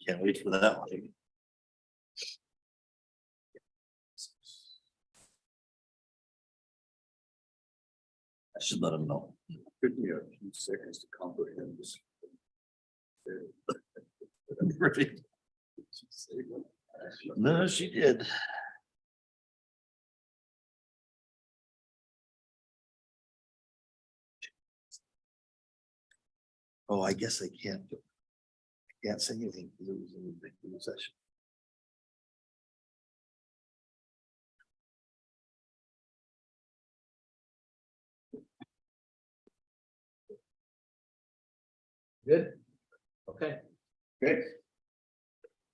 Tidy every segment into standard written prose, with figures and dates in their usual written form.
Can't wait for that one. I should let him know. Took me a few seconds to comprehend this. Right. No, she did. Oh, I guess I can't. I can't say anything because it was in the executive session. Good. Okay. Good.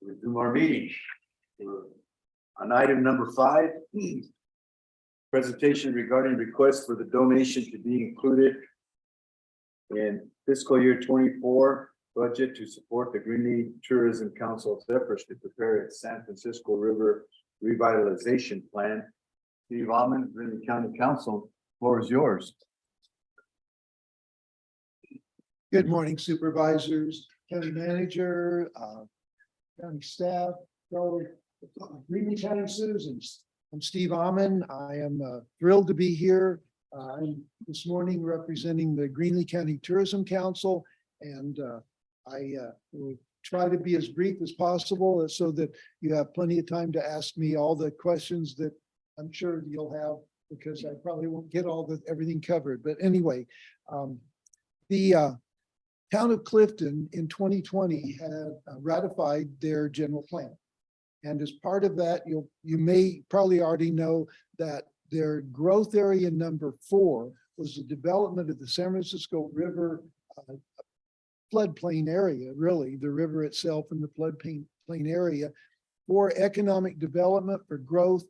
We do our meeting. On item number 5. Presentation regarding request for the donation to be included in fiscal year 24 budget to support the Greenlee Tourism Council's efforts to prepare its San Francisco River revitalization plan. Steve Almond, Greenlee County Council, floor is yours. Good morning, supervisors, county manager, county staff, Greenlee County citizens. I'm Steve Amon. I am thrilled to be here. I'm this morning representing the Greenlee County Tourism Council, and I will try to be as brief as possible so that you have plenty of time to ask me all the questions that I'm sure you'll have, because I probably won't get everything covered. But anyway, the Town of Clifton in 2020 had ratified their general plan. And as part of that, you may probably already know that their growth area number 4 was the development of the San Francisco River floodplain area, really, the river itself and the floodplain area for economic development, for growth,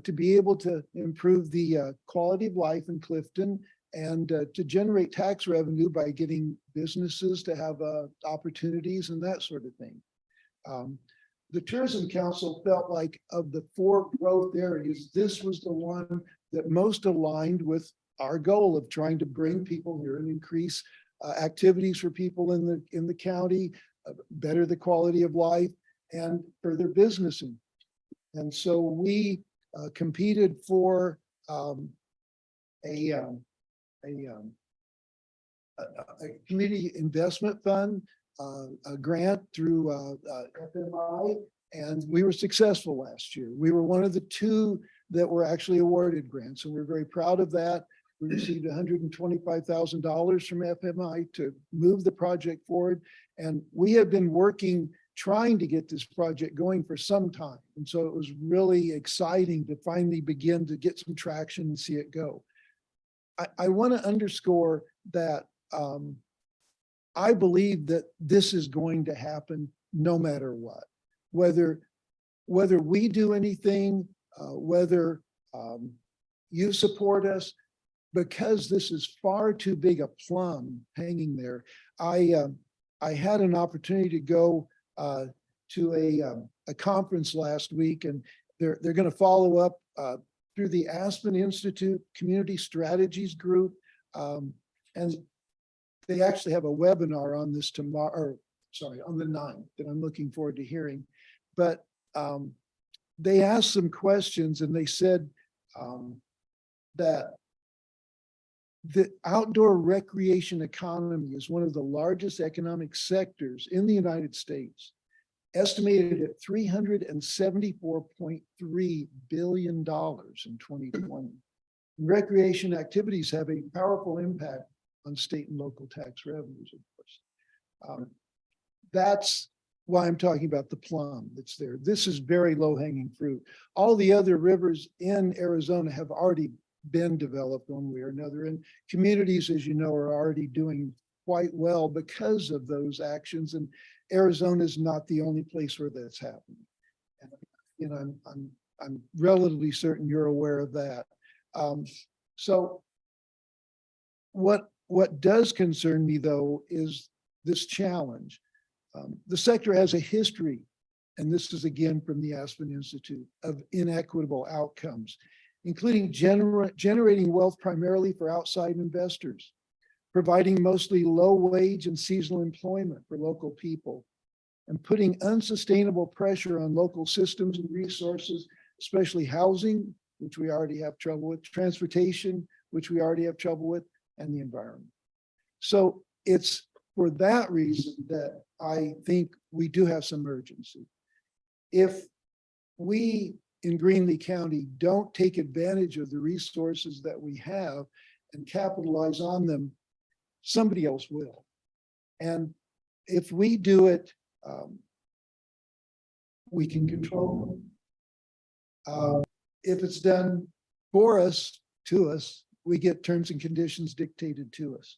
to be able to improve the quality of life in Clifton, and to generate tax revenue by getting businesses to have opportunities and that sort of thing. The Tourism Council felt like of the 4 growth areas, this was the one that most aligned with our goal of trying to bring people here and increase activities for people in the county, better the quality of life, and further businessing. And so we competed for a community investment fund, a grant through FMI, and we were successful last year. We were one of the 2 that were actually awarded grants, and we're very proud of that. We received $125,000 from FMI to move the project forward, and we have been working trying to get this project going for some time. And so it was really exciting to finally begin to get some traction and see it go. I want to underscore that I believe that this is going to happen no matter what, whether we do anything, whether you support us, because this is far too big a plum hanging there. I had an opportunity to go to a conference last week, and they're going to follow up through the Aspen Institute Community Strategies Group. And they actually have a webinar on this tomorrow, on the 9th, that I'm looking forward to hearing. But they asked some questions, and they said that the outdoor recreation economy is one of the largest economic sectors in the United States, estimated at $374.3 billion in 2020. Recreation activities have a powerful impact on state and local tax revenues, of course. That's why I'm talking about the plum that's there. This is very low-hanging fruit. All the other rivers in Arizona have already been developed one way or another, and communities, as you know, are already doing quite well because of those actions. And Arizona is not the only place where that's happening. And, you know, I'm relatively certain you're aware of that. So what does concern me, though, is this challenge. The sector has a history, and this is again from the Aspen Institute, of inequitable outcomes, including generating wealth primarily for outside investors, providing mostly low wage and seasonal employment for local people, and putting unsustainable pressure on local systems and resources, especially housing, which we already have trouble with, transportation, which we already have trouble with, and the environment. So it's for that reason that I think we do have some urgency. If we in Greenlee County don't take advantage of the resources that we have and capitalize on them, somebody else will. And if we do it, we can control them. If it's done for us, to us, we get terms and conditions dictated to us.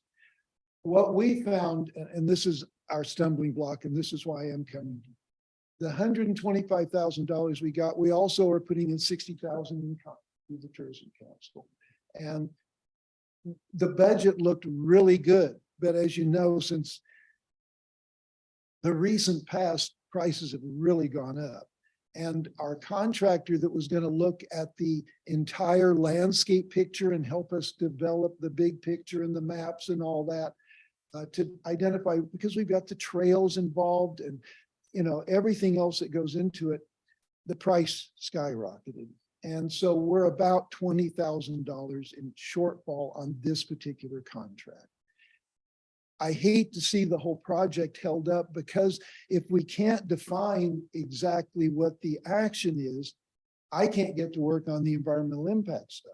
What we found, and this is our stumbling block, and this is why I'm coming, the $125,000 we got, we also are putting in $60,000 in through the Tourism Council. And the budget looked really good, but as you know, since the recent past, prices have really gone up. And our contractor that was going to look at the entire landscape picture and help us develop the big picture and the maps and all that to identify, because we've got the trails involved and, you know, everything else that goes into it, the price skyrocketed. And so we're about $20,000 in shortfall on this particular contract. I hate to see the whole project held up, because if we can't define exactly what the action is, I can't get to work on the environmental impact stuff.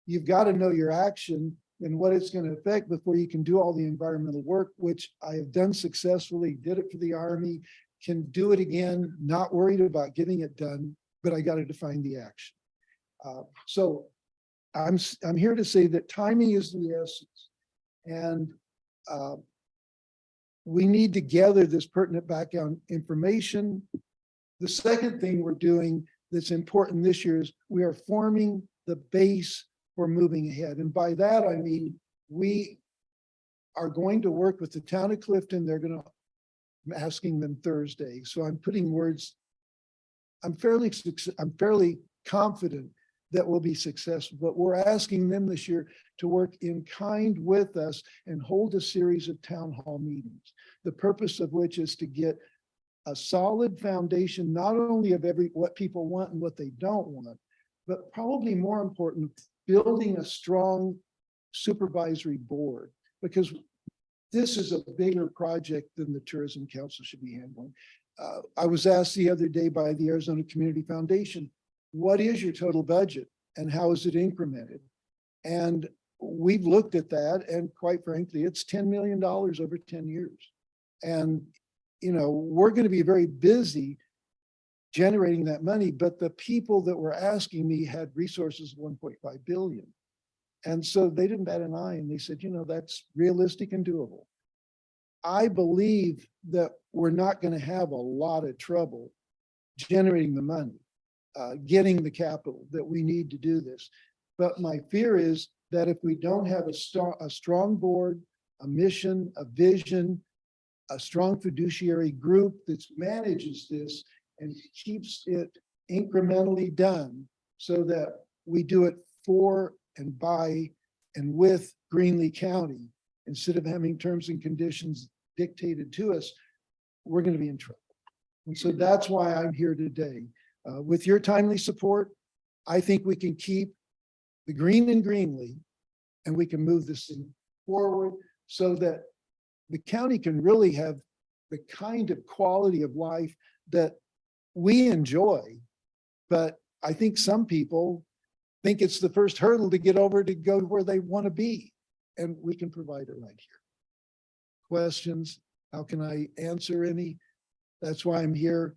You've got to know your action and what it's going to affect before you can do all the environmental work, which I have done successfully, did it for the Army, can do it again, not worried about getting it done, but I got to define the action. So I'm here to say that timing is the essence. And we need to gather this pertinent background information. The second thing we're doing that's important this year is we are forming the base for moving ahead. And by that, I mean, we are going to work with the town of Clifton. They're going to, I'm asking them Thursday. So I'm putting words, I'm fairly confident that we'll be successful, but we're asking them this year to work in kind with us and hold a series of town hall meetings. The purpose of which is to get a solid foundation, not only of what people want and what they don't want, but probably more important, building a strong supervisory board, because this is a bigger project than the Tourism Council should be handling. I was asked the other day by the Arizona Community Foundation, what is your total budget and how is it incremented? And we've looked at that, and quite frankly, it's $10 million over 10 years. And, you know, we're going to be very busy generating that money, but the people that were asking me had resources of 1.5 billion. And so they didn't bat an eye, and they said, you know, that's realistic and doable. I believe that we're not going to have a lot of trouble generating the money, getting the capital that we need to do this. But my fear is that if we don't have a strong board, a mission, a vision, a strong fiduciary group that manages this and keeps it incrementally done so that we do it for and by and with Greenlee County, instead of having terms and conditions dictated to us, we're going to be in trouble. And so that's why I'm here today. With your timely support, I think we can keep the green in Greenlee, and we can move this thing forward so that the county can really have the kind of quality of life that we enjoy. But I think some people think it's the first hurdle to get over to go where they want to be. And we can provide it right here. Questions? How can I answer any? That's why I'm here.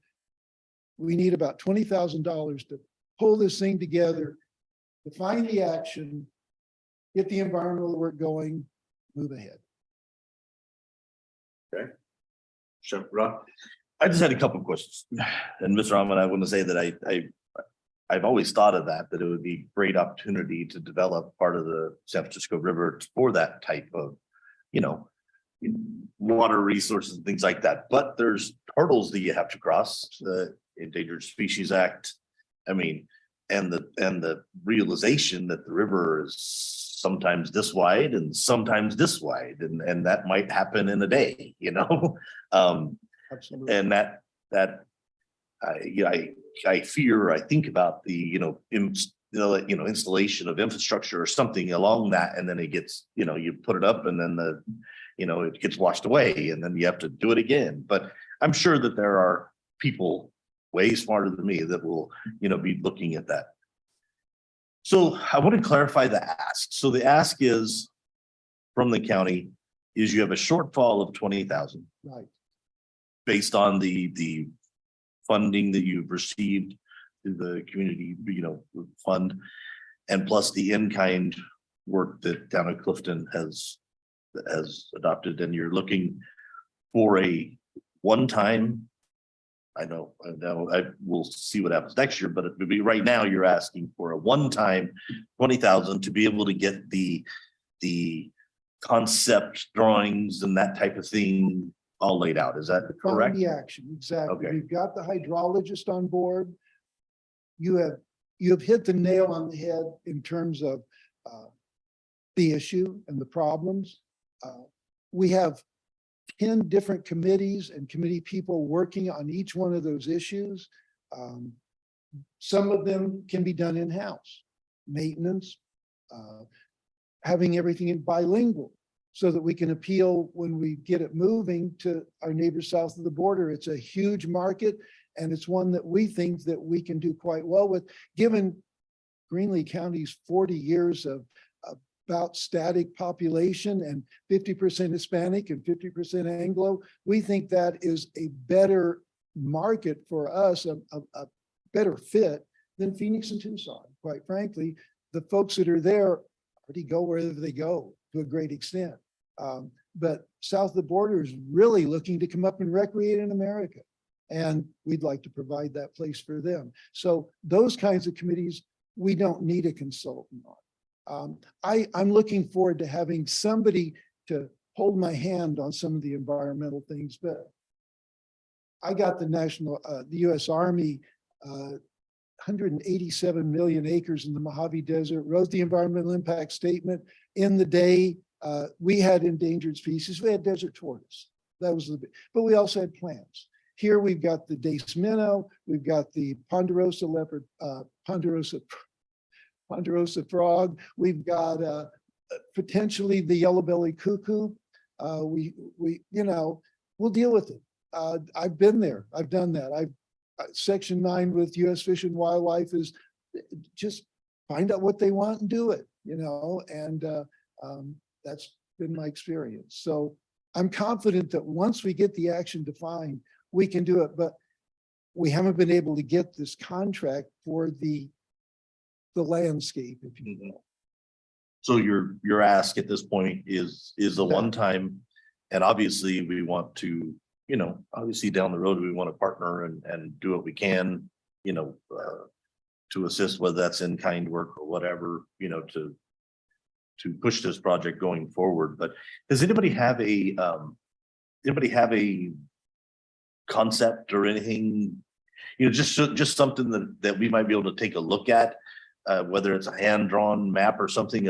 We need about $20,000 to pull this thing together, define the action, get the environmental work going, move ahead. Okay. Sure, Ron. I just had a couple of questions. And Mr. Rahman, I want to say that I've always thought of that it would be a great opportunity to develop part of the San Francisco River for that type of, you know, water resources and things like that. But there's hurdles that you have to cross, the Endangered Species Act. I mean, and the realization that the river is sometimes this wide and sometimes this wide, and that might happen in a day, you know? Absolutely. And that that I fear, I think about the, installation of infrastructure or something along that, and then it gets, you put it up and then it gets washed away and then you have to do it again. But I'm sure that there are people way smarter than me that will, be looking at that. So I want to clarify the ask. So the ask is from the county is you have a shortfall of 20,000 Right. based on the funding that you've received through the community, fund, and plus the in-kind work that down at Clifton has adopted, and you're looking for a one-time. I know, I will see what happens next year, but it would be right now you're asking for a one-time 20,000 to be able to get the concept drawings and that type of thing all laid out. Is that Fund correct? the action, exactly. Okay. We've got the hydrologist on board. You have hit the nail on the head in terms of the issue and the problems. We have 10 different committees and committee people working on each one of those issues. Some of them can be done in-house, maintenance, having everything in bilingual so that we can appeal when we get it moving to our neighbors south of the border. It's a huge market, and it's one that we think that we can do quite well with, given Greenlee County's 40 years of about static population and 50% Hispanic and 50% Anglo. We think that is a better market for us, a better fit than Phoenix and Tucson. Quite frankly, the folks that are there already go wherever they go to a great extent. But south of the border is really looking to come up and recreate in America. And we'd like to provide that place for them. So those kinds of committees, we don't need a consultant on. I'm looking forward to having somebody to hold my hand on some of the environmental things, but I got the US Army, 187 million acres in the Mojave Desert, wrote the environmental impact statement. In the day, we had endangered species. We had desert tortoise. That was but we also had plants. Here we've got the dace minnow, we've got the ponderosa leopard, ponderosa frog, we've got potentially the yellow-bellied cuckoo. We'll deal with it. I've been there. I've done that. Section 9 with U.S. Fish and Wildlife is just find out what they want and do it, and that's been my experience. So I'm confident that once we get the action defined, we can do it, but we haven't been able to get this contract for the landscape, if you will. So your ask at this point is a one-time, and obviously we want to, obviously down the road, we want to partner and do what we can, to assist, whether that's in kind work or whatever, to push this project going forward. But does anybody have a concept or anything, just something that we might be able to take a look at, whether it's a hand-drawn map or something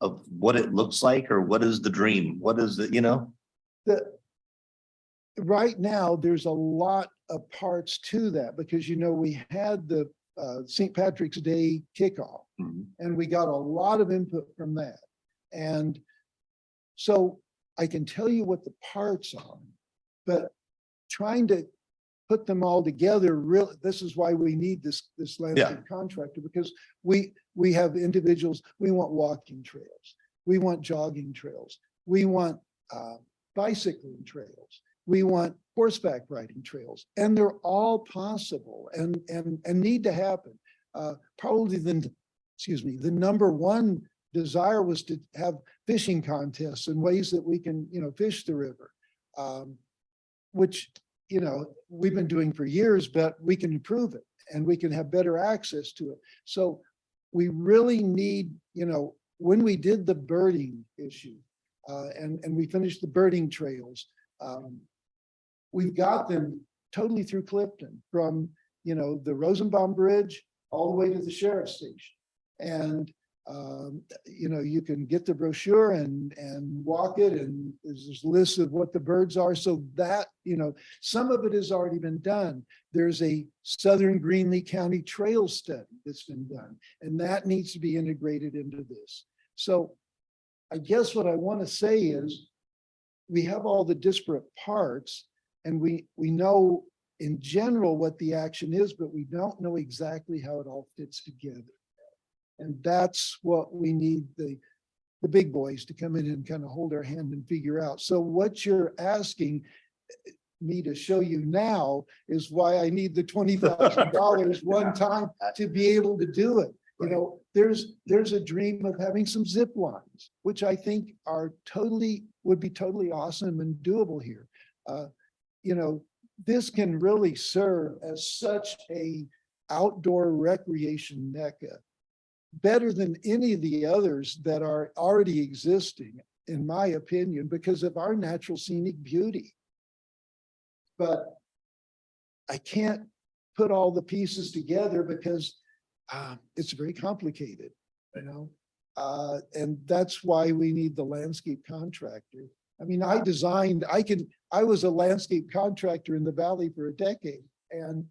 of what it looks like, or what is the dream? What is the, Right now, there's a lot of parts to that because, we had the St. Patrick's Day kickoff, and we got a lot of input from that. And so I can tell you what the parts are, but trying to put them all together, really, this is why we need this landscape contractor, because we have individuals, we want walking trails, we want jogging trails, we want bicycling trails, we want horseback riding trails, and they're all possible and need to happen. Probably the number one desire was to have fishing contests and ways that we can, fish the river, which, we've been doing for years, but we can improve it and we can have better access to it. So we really need, when we did the birding issue and we finished the birding trails, we've got them totally through Clifton from, the Rosenbaum Bridge all the way to the sheriff's station. And You know, you can get the brochure and walk it, and there's lists of what the birds are. So that, you know, some of it has already been done. There's a Southern Greenlee County Trail study that's been done, and that needs to be integrated into this. So I guess what I want to say is we have all the disparate parts, and we know in general what the action is, but we don't know exactly how it all fits together. And that's what we need the big boys to come in and kind of hold our hand and figure out. So what you're asking me to show you now is why I need the $20,000 one time to be able to do it. You know, there's a dream of having some zip lines, which I think would be totally awesome and doable here. You know, this can really serve as such a outdoor recreation mecca, better than any of the others that are already existing, in my opinion, because of our natural scenic beauty. But I can't put all the pieces together because it's very complicated, you know? And that's why we need the landscape contractor. I mean, I was a landscape contractor in the valley for a decade, and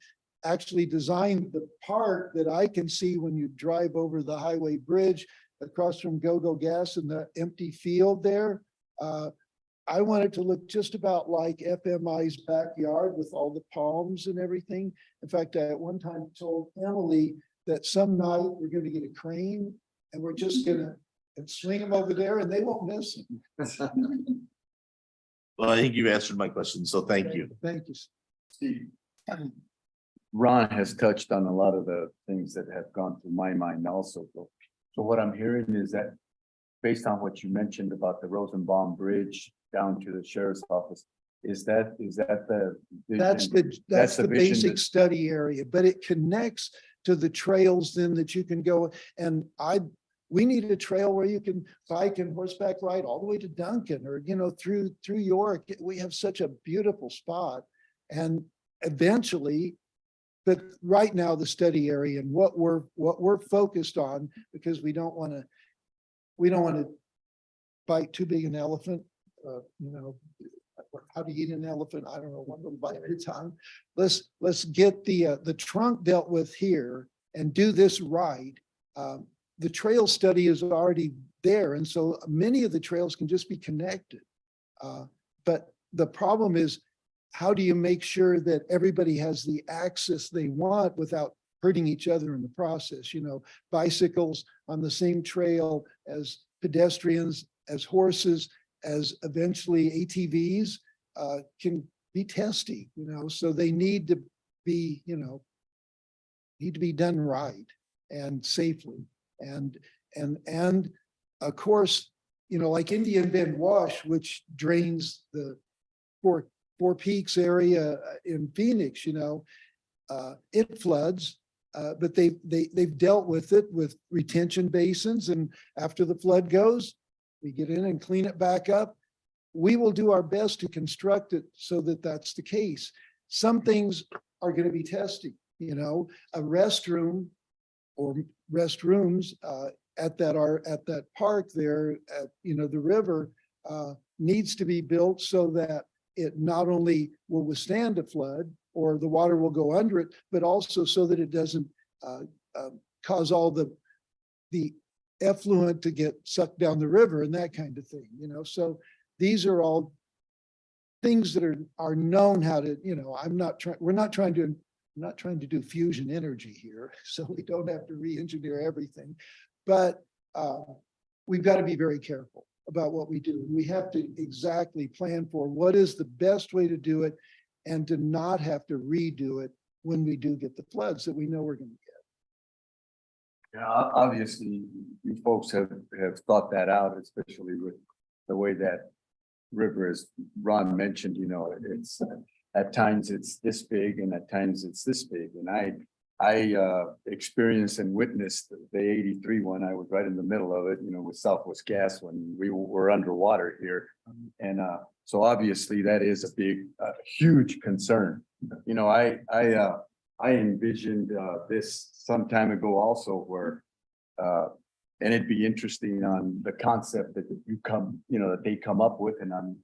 actually designed the park that I can see when you drive over the highway bridge across from Go-Go Gas in the empty field there. I want it to look just about like FMI's backyard with all the palms and everything. In fact, I at one time told Emily that some night we're going to get a crane and we're just going to swing them over there and they won't miss them. Well, I think you answered my question, so thank you. Thank you. Steve, Ron has touched on a lot of the things that have gone through my mind also. So what I'm hearing is that based on what you mentioned about the Rosenbaum Bridge down to the sheriff's office, is that the vision? That's the vision basic that- study area, but it connects to the trails then that you can go. And we need a trail where you can bike and horseback ride all the way to Duncan, or, you know, through York. We have such a beautiful spot. And eventually, but right now the study area and what we're focused on, because we don't want to bite too big an elephant. You know, how to eat an elephant, I don't know, one little bite at a time. Let's get the trunk dealt with here and do this right. The trail study is already there, and so many of the trails can just be connected. But the problem is, how do you make sure that everybody has the access they want without hurting each other in the process? You know, bicycles on the same trail as pedestrians, as horses, as eventually ATVs can be testy, you know, so they need to be, you know, need to be done right and safely. And of course, you know, like Indian Bend Wash, which drains the Four Peaks area in Phoenix, you know, it floods, but they've dealt with it with retention basins. And after the flood goes, we get in and clean it back up. We will do our best to construct it so that that's the case. Some things are going to be tested, you know, a restroom or restrooms at that park there at, you know, the river needs to be built so that it not only will withstand a flood or the water will go under it, but also so that it doesn't cause all the effluent to get sucked down the river and that kind of thing, you know. So these are all things that are known how to, you know, we're not trying to do fusion energy here, so we don't have to re-engineer everything. But we've got to be very careful about what we do. We have to exactly plan for what is the best way to do it and to not have to redo it when we do get the floods that we know we're going to get. Yeah, obviously, you folks have thought that out, especially with the way that river, as Ron mentioned, you know, it's at times it's this big and at times it's this big. And I experienced and witnessed the 83 one. I was right in the middle of it, you know, with Southwest Gas when we were underwater here. And so obviously that is a big, huge concern. You know, I envisioned this some time ago also where And it'd be interesting on the concept that you come, that they come up with, and I'm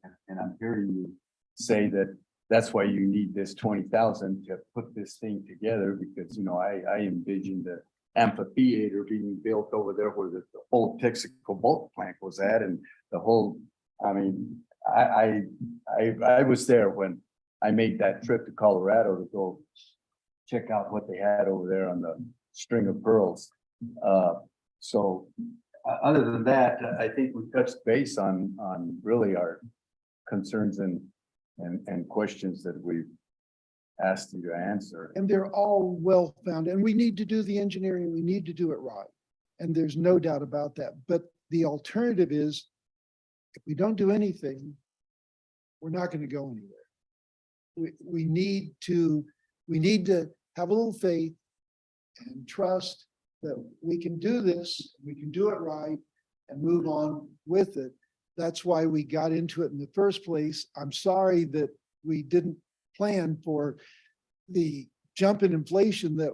hearing you say that that's why you need this 20,000 to put this thing together, because, I envision the amphitheater being built over there where the old Texaco bulk plant was at, and the whole, I was there when I made that trip to Colorado to go check out what they had over there on the string of pearls. So other than that, I think we touched base on really our concerns and questions that we've asked you to answer. And they're all well-founded, and we need to do the engineering, we need to do it right. And there's no doubt about that. But the alternative is, if we don't do anything, we're not going to go anywhere. We need to have a little faith and trust that we can do this, we can do it right and move on with it. That's why we got into it in the first place. I'm sorry that we didn't plan for the jump in inflation that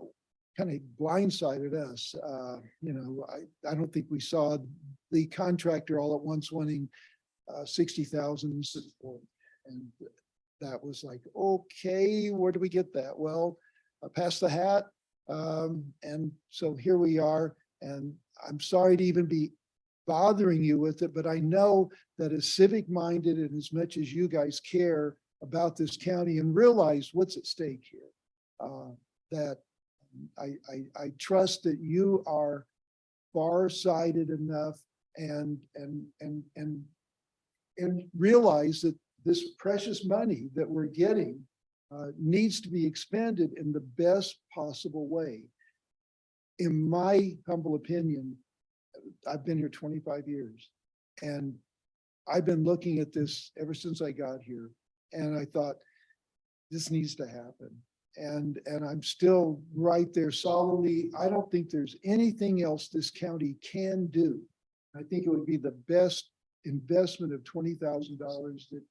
kind of blindsided us. I don't think we saw the contractor all at once wanting 60,000. And that was like, okay, where do we get that? Well, pass the hat. And so here we are, and I'm sorry to even be bothering you with it, but I know that as civic minded and as much as you guys care about this county and realize what's at stake here, that I trust that you are far-sighted enough and realize that this precious money that we're getting needs to be expended in the best possible way. In my humble opinion, I've been here 25 years, and I've been looking at this ever since I got here, and I thought, this needs to happen. And I'm still right there solidly. I don't think there's anything else this county can do. I think it would be the best investment of $20,000 that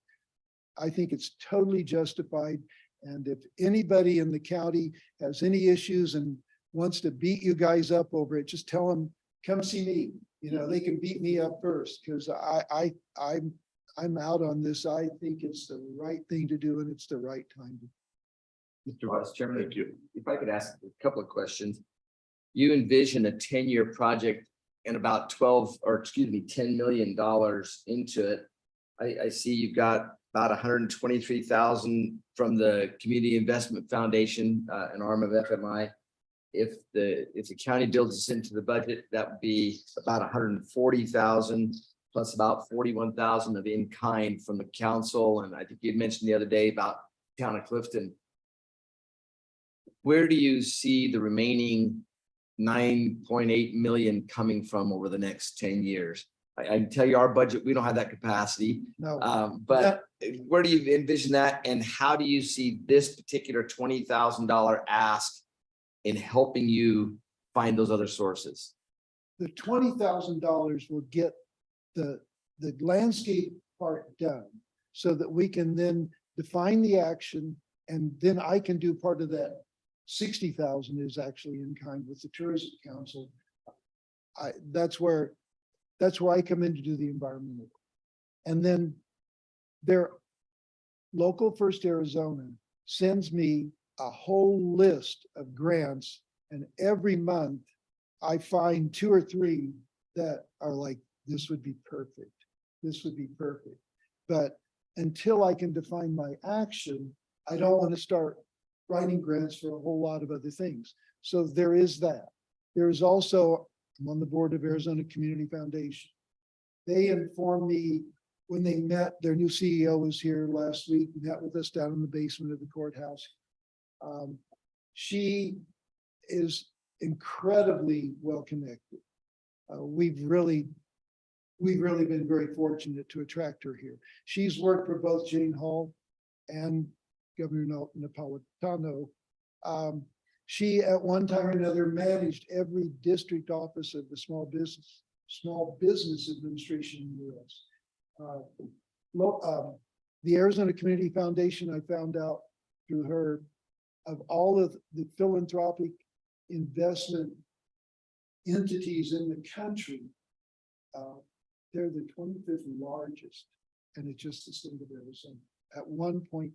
I think it's totally justified. And if anybody in the county has any issues and wants to beat you guys up over it, just tell them, come see me. They can beat me up first, because I'm out on this. I think it's the right thing to do, and it's the right time to. Mr. Vice Chairman, Thank you. if I could ask a couple of questions. You envision a 10-year project and about $10 million into it. I see you've got about 123,000 from the Community Investment Foundation, an arm of FMI. If the county builds this into the budget, that would be about 140,000 plus about 41,000 of in-kind from the council. And I think you mentioned the other day about town of Clifton. Where do you see the remaining 9.8 million coming from over the next 10 years? I can tell you our budget, we don't have that capacity. No. But where do you envision that? And how do you see this particular $20,000 ask in helping you find those other sources? The $20,000 will get the landscape part done so that we can then define the action, and then I can do part of that. 60,000 is actually in kind with the Tourism Council. That's where I come in to do the environmental. And then their local First Arizona sends me a whole list of grants, and every month I find 2 or 3 that are like, this would be perfect. This would be perfect. But until I can define my action, I don't want to start writing grants for a whole lot of other things. So there is that. There is also, I'm on the board of Arizona Community Foundation. They informed me when they met, their new CEO was here last week, met with us down in the basement of the courthouse. She is incredibly well connected. We've really been very fortunate to attract her here. She's worked for both Jane Hall and Governor Napolitano. She at one time or another managed every district office of the Small Business Administration in the US. The Arizona Community Foundation, I found out through her, of all of the philanthropic investment entities in the country. They're the 25th largest, and it's just the state of Arizona at $1.5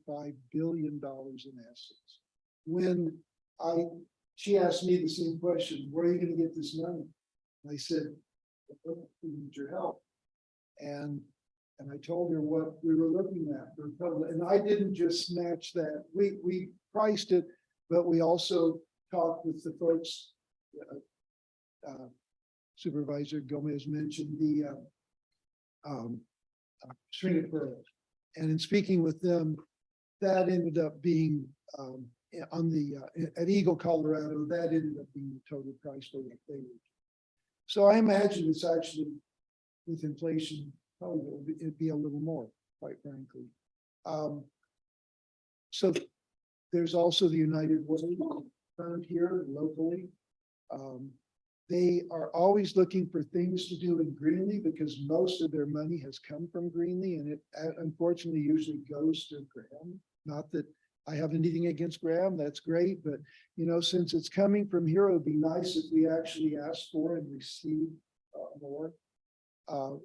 billion in assets. When she asked me the same question, where are you going to get this money? And I said, we need your help. And I told her what we were looking at for public, and I didn't just snatch that. We priced it, but we also talked with the folks. Supervisor Gomez mentioned the string of pearls. And in speaking with them, that ended up being on the at Eagle, Colorado, that ended up being the total price they were. So I imagine it's actually with inflation, probably it'd be a little more, quite frankly. So there's also the United Way Fund here locally. They are always looking for things to do in Greenlee because most of their money has come from Greenlee, and it unfortunately usually goes to Graham. Not that I have anything against Graham, that's great, but you know, since it's coming from here, it would be nice if we actually asked for and received more.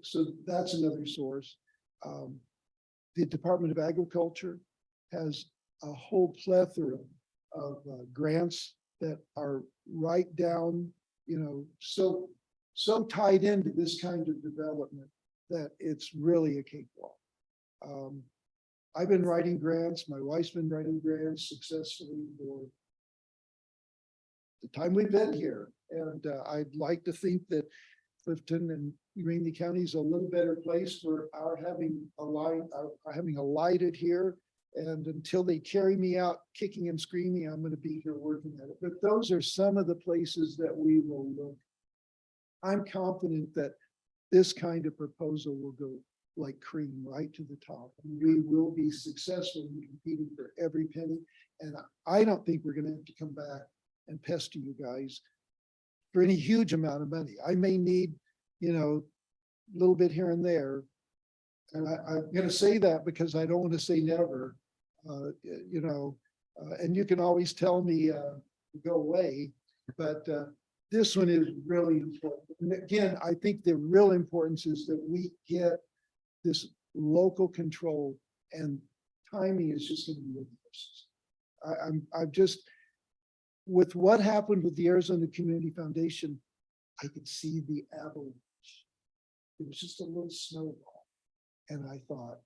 So that's another source. The Department of Agriculture has a whole plethora of grants that are right down, you know, so tied into this kind of development that it's really a cakewalk. I've been writing grants. My wife's been writing grants successfully for the time we've been here. And I'd like to think that Clifton and Greenlee County is a little better place for our having alighted here. And until they carry me out kicking and screaming, I'm going to be here working at it. But those are some of the places that we will look. I'm confident that this kind of proposal will go like cream right to the top. And we will be successful in competing for every penny. And I don't think we're going to have to come back and pester you guys for any huge amount of money. I may need, you know, a little bit here and there. And I'm going to say that because I don't want to say never. You know, and you can always tell me go away, but this one is really important. And again, I think the real importance is that we get this local control, and timing is just going to be ridiculous. I've just, with what happened with the Arizona Community Foundation, I could see the avalanche. It was just a little snowball, and I thought,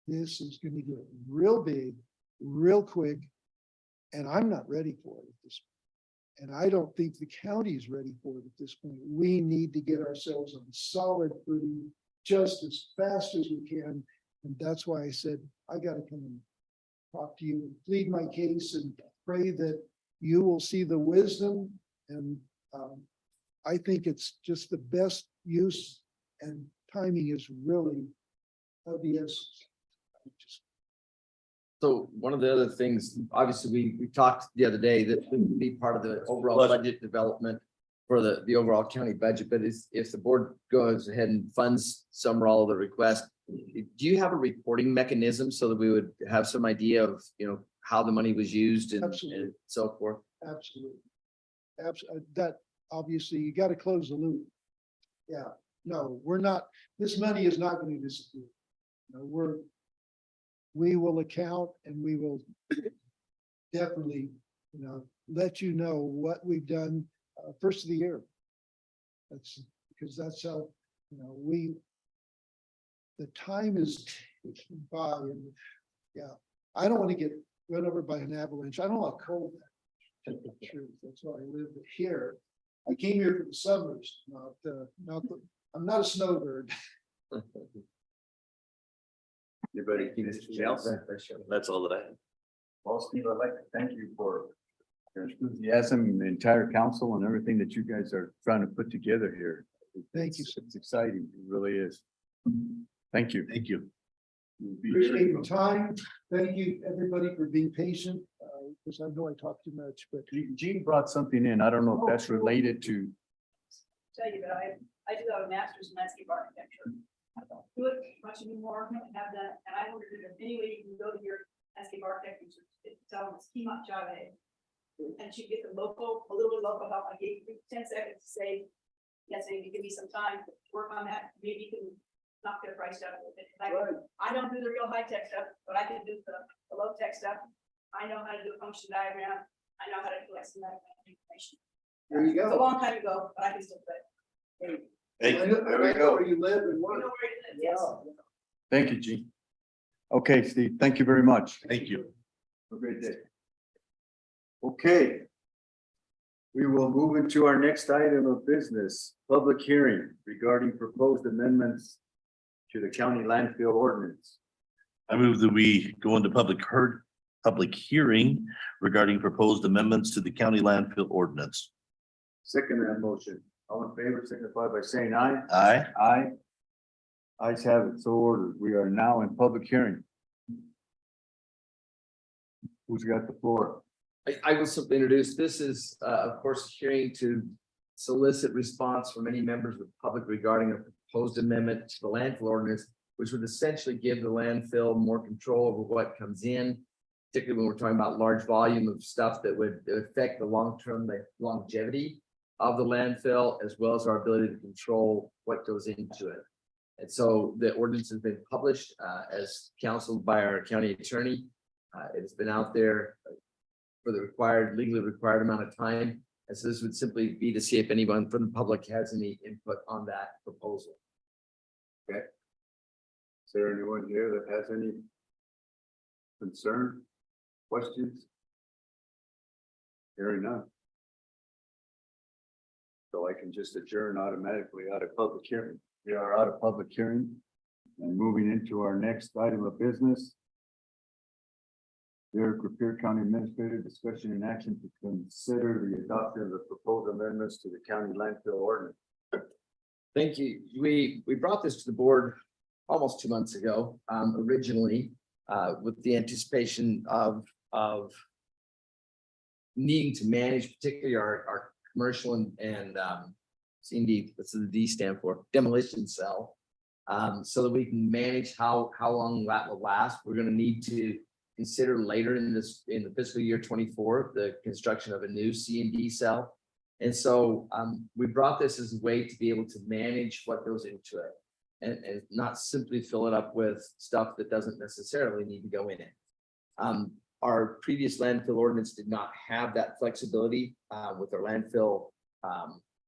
this is going to get real big, real quick, and I'm not ready for it at this point. And I don't think the county is ready for it at this point. We need to get ourselves on solid footing just as fast as we can. And that's why I said, I got to come and talk to you and plead my case and pray that you will see the wisdom. And I think it's just the best use, and timing is really of the essence. So one of the other things, obviously, we talked the other day that would be part of the overall budget development for the overall county budget, but if the board goes ahead and funds some or all of the requests, do you have a reporting mechanism so that we would have some idea of, you know, how the money was used and so forth? Absolutely. Absolutely. That obviously you got to close the loop. Yeah, no, we're not, this money is not going to disappear. No, we will account, and we will definitely, you know, let you know what we've done first of the year. That's because that's how, you know, the time is ticking by, and yeah, I don't want to get run over by an avalanche. I don't want cold. To tell the truth, that's why I live here. I came here for the summers, I'm not a snowbird. Anybody, anything else? That's all that I have. Well, Steve, I'd like to thank you for your enthusiasm and the entire council and everything that you guys are trying to put together here. Thank you. It's exciting. It really is. Thank you. Thank you. Appreciate your time. Thank you, everybody, for being patient, because I know I talk too much, but Gene brought something in. I don't know if that's related to. Tell you that I do have a master's in landscape architecture. I don't do it much anymore. I have that, and I wondered if any way you can go to your landscape architect and tell them schema Java And she get the local, a little bit local help. I gave you 10 seconds to say, yes, maybe give me some time to work on that. Maybe you can knock their price down a little bit. I don't do the real high tech stuff, but I can do the low tech stuff. I know how to do a function diagram. I know how to collect some information. There you It's a go. long time ago, but I can still do it. Hey, There we go. Where you live and We work. know where it is, yes. Thank you, Gene. Okay, Steve, thank you very much. thank you. Have a great day. Okay. We will move into our next item of business, public hearing regarding proposed amendments to the county landfill ordinance. I move that we go into public hearing regarding proposed amendments to the county landfill ordinance. Second that motion. All in favor, signify by saying aye. Aye. Aye. Ayes have it, so ordered. We are now in public hearing. Who's got the floor? I will simply introduce, this is, of course, a hearing to solicit response from any members of the public regarding a proposed amendment to the landfill ordinance, which would essentially give the landfill more control over what comes in, particularly when we're talking about large volume of stuff that would affect the long-term longevity of the landfill, as well as our ability to control what goes into it. And so the ordinance has been published as counseled by our county attorney. It has been out there for the legally required amount of time. And so this would simply be to see if anyone from the public has any input on that proposal. Is there anyone here that has any concern, questions? Hearing none. So I can just adjourn automatically out of public hearing. We are out of public hearing and moving into our next item of business. Derek Rapier, County Administrator, discussion and action to consider the adoption of the proposed amendments to the county landfill ordinance. Thank you. We brought this to the board almost 2 months ago, originally, with the anticipation of needing to manage particularly our commercial and C&D, what's the D stand for? Demolition cell. So that we can manage how long that will last. We're gonna need to consider later in the fiscal year 24, the construction of a new C&D cell. And so we brought this as a way to be able to manage what goes into it and not simply fill it up with stuff that doesn't necessarily need to go in it. Our previous landfill ordinance did not have that flexibility with our landfill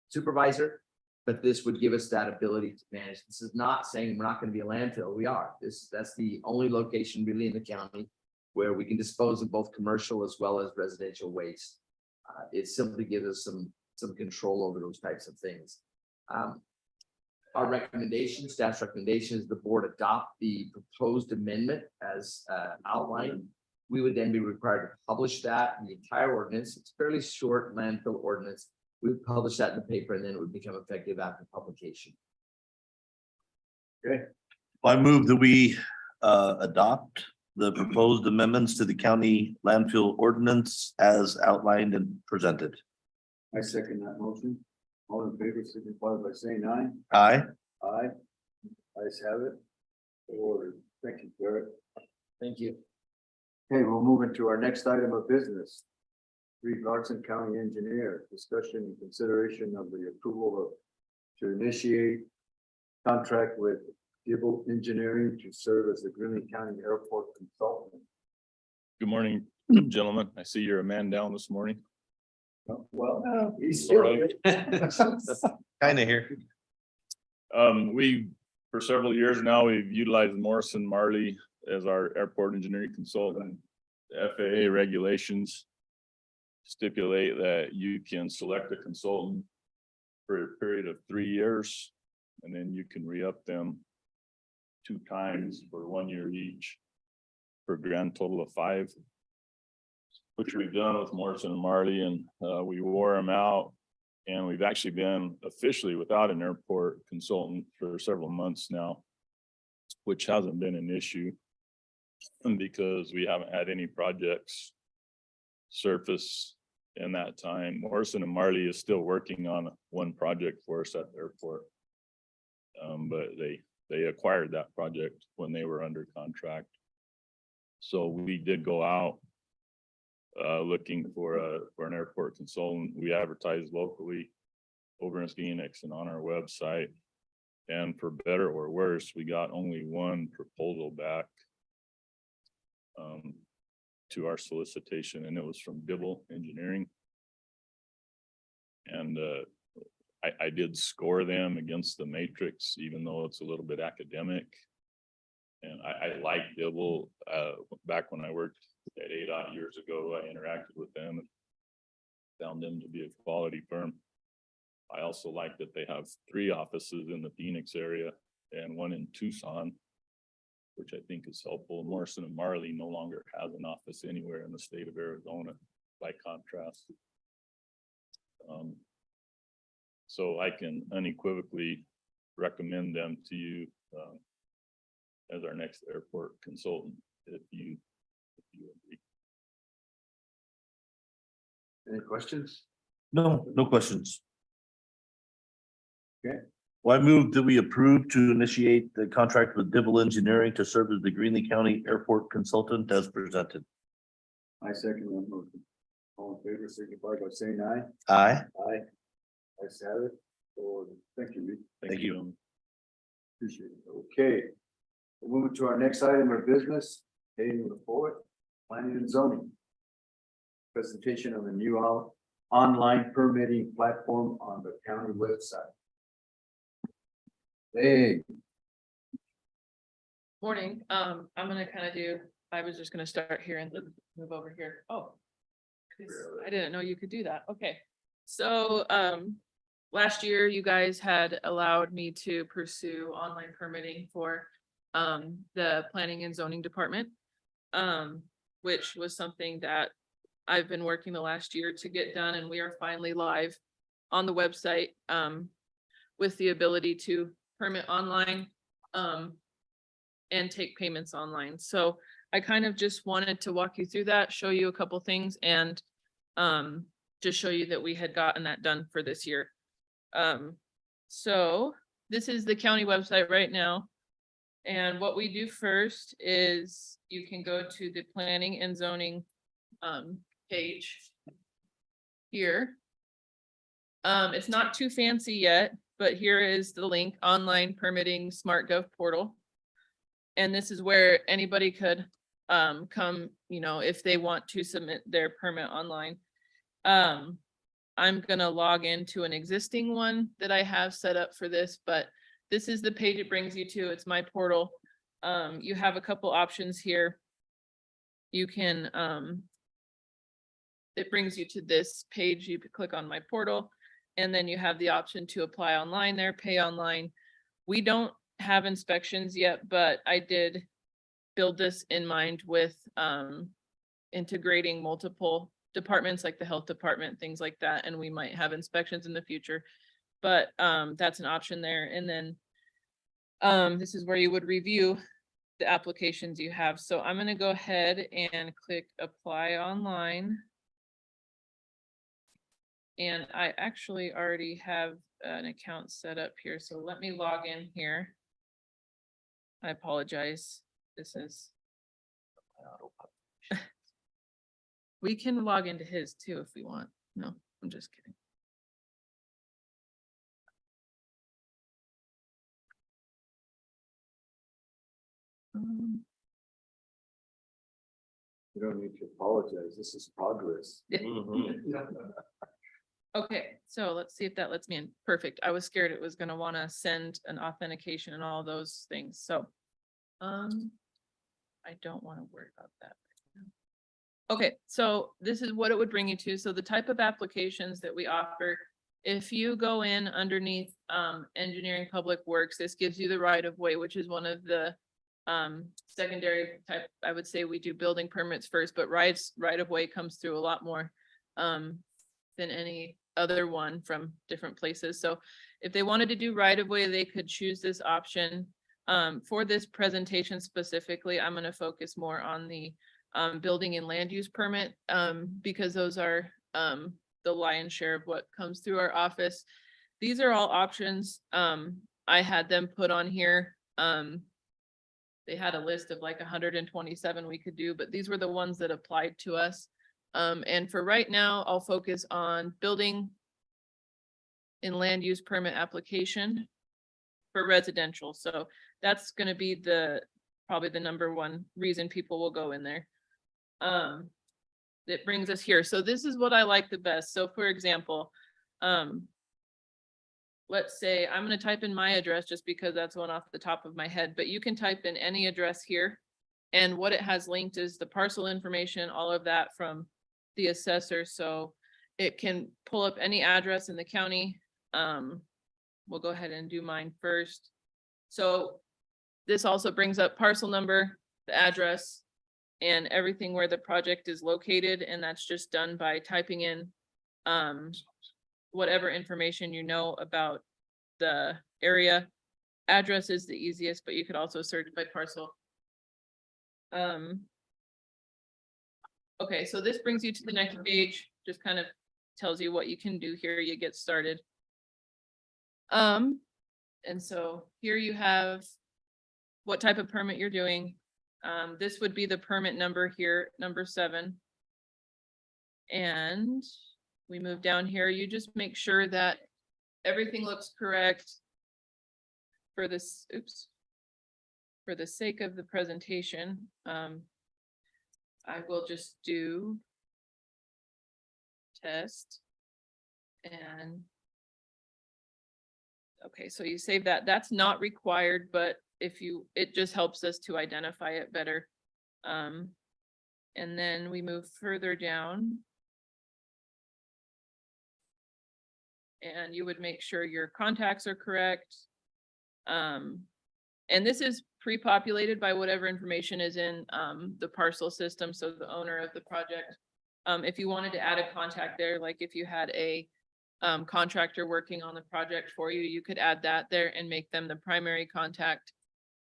supervisor, but this would give us that ability to manage. This is not saying we're not going to be a landfill. We are. That's the only location really in the county where we can dispose of both commercial as well as residential waste. It simply gives us some control over those types of things. Our recommendation, staff's recommendation is the board adopt the proposed amendment as outlined. We would then be required to publish that in the entire ordinance. It's a fairly short landfill ordinance. We would publish that in the paper and then it would become effective after publication. I move that we adopt the proposed amendments to the county landfill ordinance as outlined and presented. I second that motion. All in favor, signify by saying aye. Aye. Aye. Ayes have it. Ordered. Thank you, Derek. Thank you. Okay, we'll move into our next item of business. Reed Larson, County Engineer, discussion and consideration of the approval to initiate contract with Gibble Engineering to serve as the Greeley County Airport consultant. Good morning, gentlemen. I see you're a man down this morning. Well, he's All right. Kind of here. We, for several years now, we've utilized Morrison Marley as our airport engineering consultant. The FAA regulations stipulate that you can select a consultant for a period of 3 years, and then you can re-up them 2 times for 1 year each, for a grand total of 5. Which we've done with Morrison and Marley, and we wore them out. And we've actually been officially without an airport consultant for several months now, which hasn't been an issue. And because we haven't had any projects surface in that time. Morrison and Marley is still working on one project for us at the airport. But they acquired that project when they were under contract. So we did go out looking for an airport consultant. We advertise locally over in Phoenix and on our website. And for better or worse, we got only one proposal back to our solicitation, and it was from Dibble Engineering. And I did score them against the matrix, even though it's a little bit academic. And I like Dibble. Back when I worked at ADOT years ago, I interacted with them and found them to be a quality firm. I also like that they have 3 offices in the Phoenix area and 1 in Tucson, which I think is helpful. Morrison and Marley no longer has an office anywhere in the state of Arizona, by contrast. So I can unequivocally recommend them to you as our next airport consultant, if you agree. Any questions? No, no questions. Okay. Well, I move that we approve to initiate the contract with Dibble Engineering to serve as the Greenlee County Airport Consultant as presented. I second that motion. All in favor, signify by saying aye. Aye. Aye. I have it. So, thank you, Reed. Thank you. Appreciate it. Okay. We'll move to our next item of business, heading forward, planning and zoning. Presentation of the new online permitting platform on the county website. Hey, Morning, I'm gonna kind of I was just gonna start here and then move over here. Oh. 'Cause I didn't know you could do that. Okay. So, last year you guys had allowed me to pursue online permitting for, the planning and zoning department. Which was something that I've been working the last year to get done, and we are finally live on the website, with the ability to permit online, and take payments online. So I kind of just wanted to walk you through that, show you a couple things, and just show you that we had gotten that done for this year. So this is the county website right now. And what we do first is you can go to the planning and zoning page here. It's not too fancy yet, but here is the link, online permitting SmartGov portal. And this is where anybody could come, if they want to submit their permit online. I'm gonna log into an existing one that I have set up for this, but this is the page it brings you to. It's my portal. You have a couple options here. You can, it brings you to this page. You could click on my portal, and then you have the option to apply online there, pay online. We don't have inspections yet, but I did build this in mind with integrating multiple departments like the health department, things like that, and we might have inspections in the future. But that's an option there. And then this is where you would review the applications you have. So I'm going to go ahead and click apply online. And I actually already have an account set up here. So let me log in here. I apologize. This is. We can log into his too if we want. No, I'm just kidding. you don't need to apologize. This is progress. Okay, so let's see if that lets me in. Perfect. I was scared it was gonna wanna send an authentication and all those things, so. I don't wanna worry about that. right now. Okay, so this is what it would bring you to. So the type of applications that we offer. If you go in underneath engineering public works, this gives you the right of way, which is one of the secondary type. I would say we do building permits first, but right of way comes through a lot more than any other one from different places. So if they wanted to do right of way, they could choose this option. For this presentation specifically, I'm going to focus more on the building and land use permit because those are the lion's share of what comes through our office. These are all options. I had them put on here. They had a list of like 127 we could do, but these were the ones that applied to us. And for right now, I'll focus on building in land use permit application for residential. So that's gonna be probably the number one reason people will go in there. That brings us here. So this is what I like the best. So for example, let's say I'm gonna type in my address just because that's one off the top of my head, but you can type in any address here. And what it has linked is the parcel information, all of that from the assessor. So it can pull up any address in the county. We'll go ahead and do mine first. So this also brings up parcel number, the address, and everything where the project is located. And that's just done by typing in whatever information you know about the area. Address is the easiest, but you could also search by parcel. Okay, so this brings you to the next page, just kind of tells you what you can do here. You get started. And so here you have what type of permit you're doing. This would be the permit number here, number 7. And we move down here, you just make sure that everything looks correct for this, for the sake of the presentation. I will just do test and okay, so you save that. That's not required, but if you, it just helps us to identify it better. And then we move further down. And you would make sure your contacts are correct. And this is pre-populated by whatever information is in the parcel system, so the owner of the project. If you wanted to add a contact there, like if you had a contractor working on the project for you, you could add that there and make them the primary contact.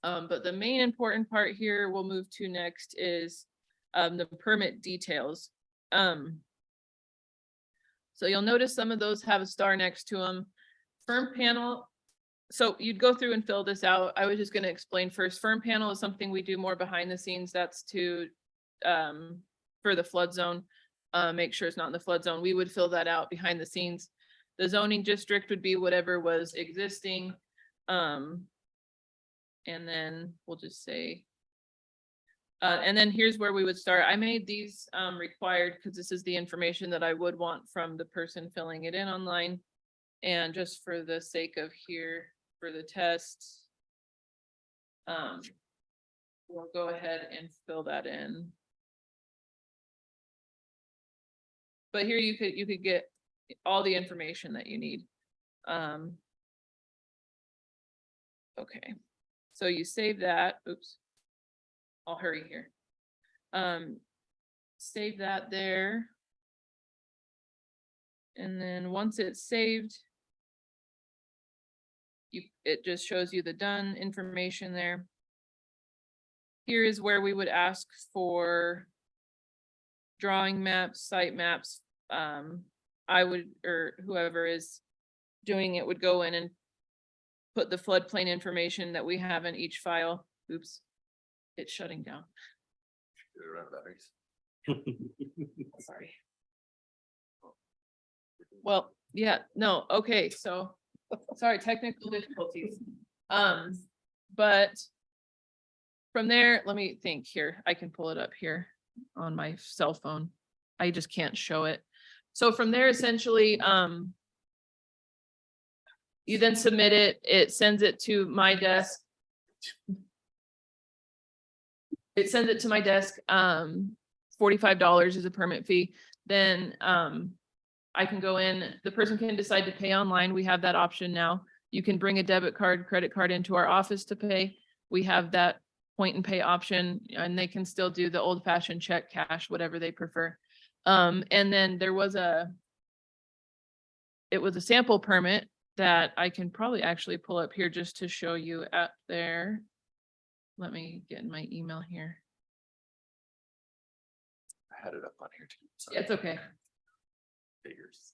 But the main important part here we'll move to next is the permit details. So you'll notice some of those have a star next to them. Firm panel. So you'd go through and fill this out. I was just going to explain first. Firm panel is something we do more behind the scenes. That's to for the flood zone. Make sure it's not in the flood zone. We would fill that out behind the scenes. The zoning district would be whatever was existing. And then we'll just say, and then here's where we would start. I made these required because this is the information that I would want from the person filling it in online. And just for the sake of here, for the test, we'll go ahead and fill that in. But here you could get all the information that you need. Okay, so you save that. Oops, I'll hurry here. Save that there. And then once it's saved, it just shows you the done information there. Here is where we would ask for drawing maps, site maps. I would, or whoever is doing it would go in and put the floodplain information that we have in each file. Oops, it's shutting down. Sorry. Well, yeah, no, okay, so, sorry, technical difficulties. But from there, let me think here. I can pull it up here on my cell phone. I just can't show it. So from there, essentially, you then submit it, it sends it to my desk. It sends it to my desk. $45 is a permit fee. Then I can go in, the person can decide to pay online. We have that option now. You can bring a debit card, credit card into our office to pay. We have that point and pay option, and they can still do the old fashioned check, cash, whatever they prefer. And then there was it was a sample permit that I can probably actually pull up here just to show you at there. Let me get in my email here. I had it up on here too. Yeah, it's okay. Figures.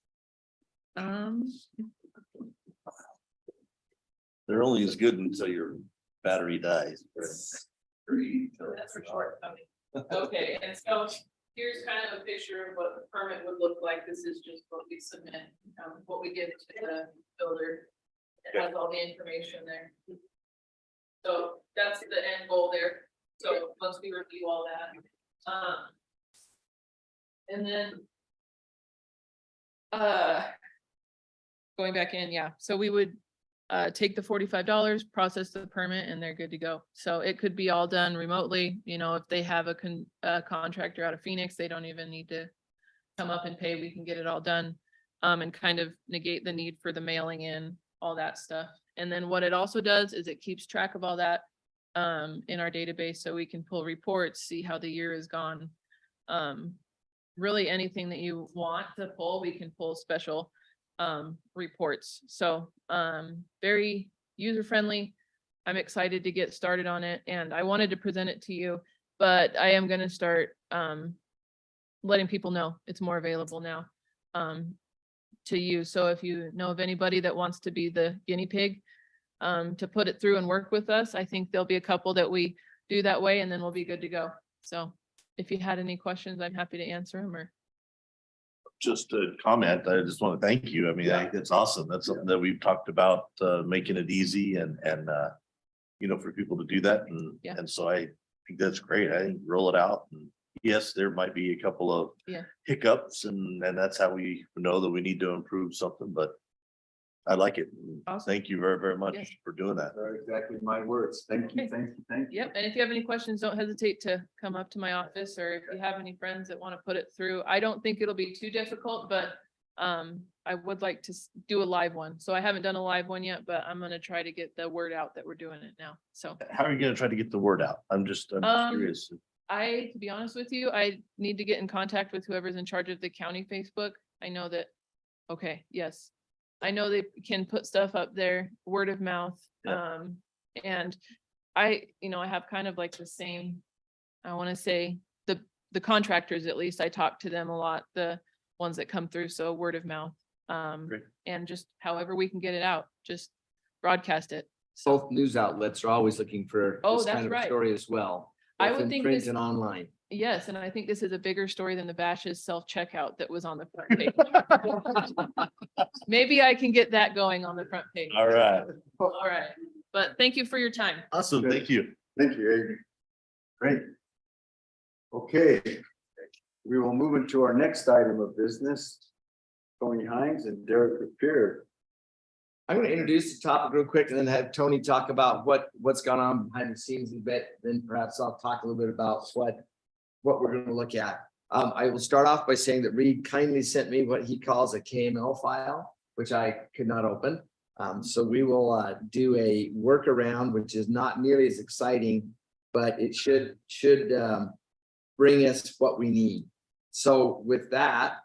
They're only as good until your battery dies. That's for short. Okay, and so Here's kind of a picture of what the permit would look like. This is just what we submit, what we give to the builder. It has all the information there. So that's the end goal there. So once we review all that. And then. Going back in, yeah, so we would take the $45, process the permit, and they're good to go. So it could be all done remotely, you know, if they have a contractor out of Phoenix, they don't even need to come up and pay, we can get it all done. And kind of negate the need for the mailing in, all that stuff. And then what it also does is it keeps track of all that in our database, so we can pull reports, see how the year has gone. Really anything that you want to pull, we can pull special reports. So very user friendly. I'm excited to get started on it, and I wanted to present it to you, but I am going to start letting people know it's more available now to use. So if you know of anybody that wants to be the guinea pig to put it through and work with us, I think there'll be a couple that we do that way, and then we'll be good to go. So if you had any questions, I'm happy to answer them. Or Just a comment, I just want to thank you. I mean, I think it's awesome. That's something that we've talked about, making it easy and you know, for people to do that. Yeah. And so I think that's great. I think roll it out. And yes, there might be a couple of hiccups and that's how we know that we need to improve something, but I like it. Awesome. Thank you very, very much Yes. for doing that. Those are exactly my words. Thank you, Okay. thank you, thank you. yep, and if you have any questions, don't hesitate to come up to my office, or if you have any friends that want to put it through. I don't think it'll be too difficult, but I would like to do a live one. So I haven't done a live one yet, but I'm gonna try to get the word out that we're doing it now. So How are you gonna try to get the word out? I'm just curious. to be honest with you, I need to get in contact with whoever's in charge of the county Facebook. I know that, okay, yes. I know they can put stuff up there, word of mouth. Yeah. And I have kind of like the same, I want to say, the contractors, at least I talk to them a lot, the ones that come through. So word of mouth. Great. And just however we can get it out, just broadcast it. So Both news outlets are always looking for Oh, this that's kind of right. story as well. I both would in think print this- and online. yes, and I think this is a bigger story than the Bash's self-checkout that was on the front page. Maybe I can get that going on the front page. All right. All right, but thank you for your time. Awesome. Thank you. Thank you, Adrian. Great. Okay, we will move into our next item of business. Tony Hines and Derek Rapier. I'm going to introduce the topic real quick and then have Tony talk about what's gone on behind the scenes a bit. Then perhaps I'll talk a little bit about what we're going to look at. I will start off by saying that Reed kindly sent me what he calls a KML file, which I could not open. So we will do a workaround, which is not nearly as exciting, but it should bring us what we need. So with that,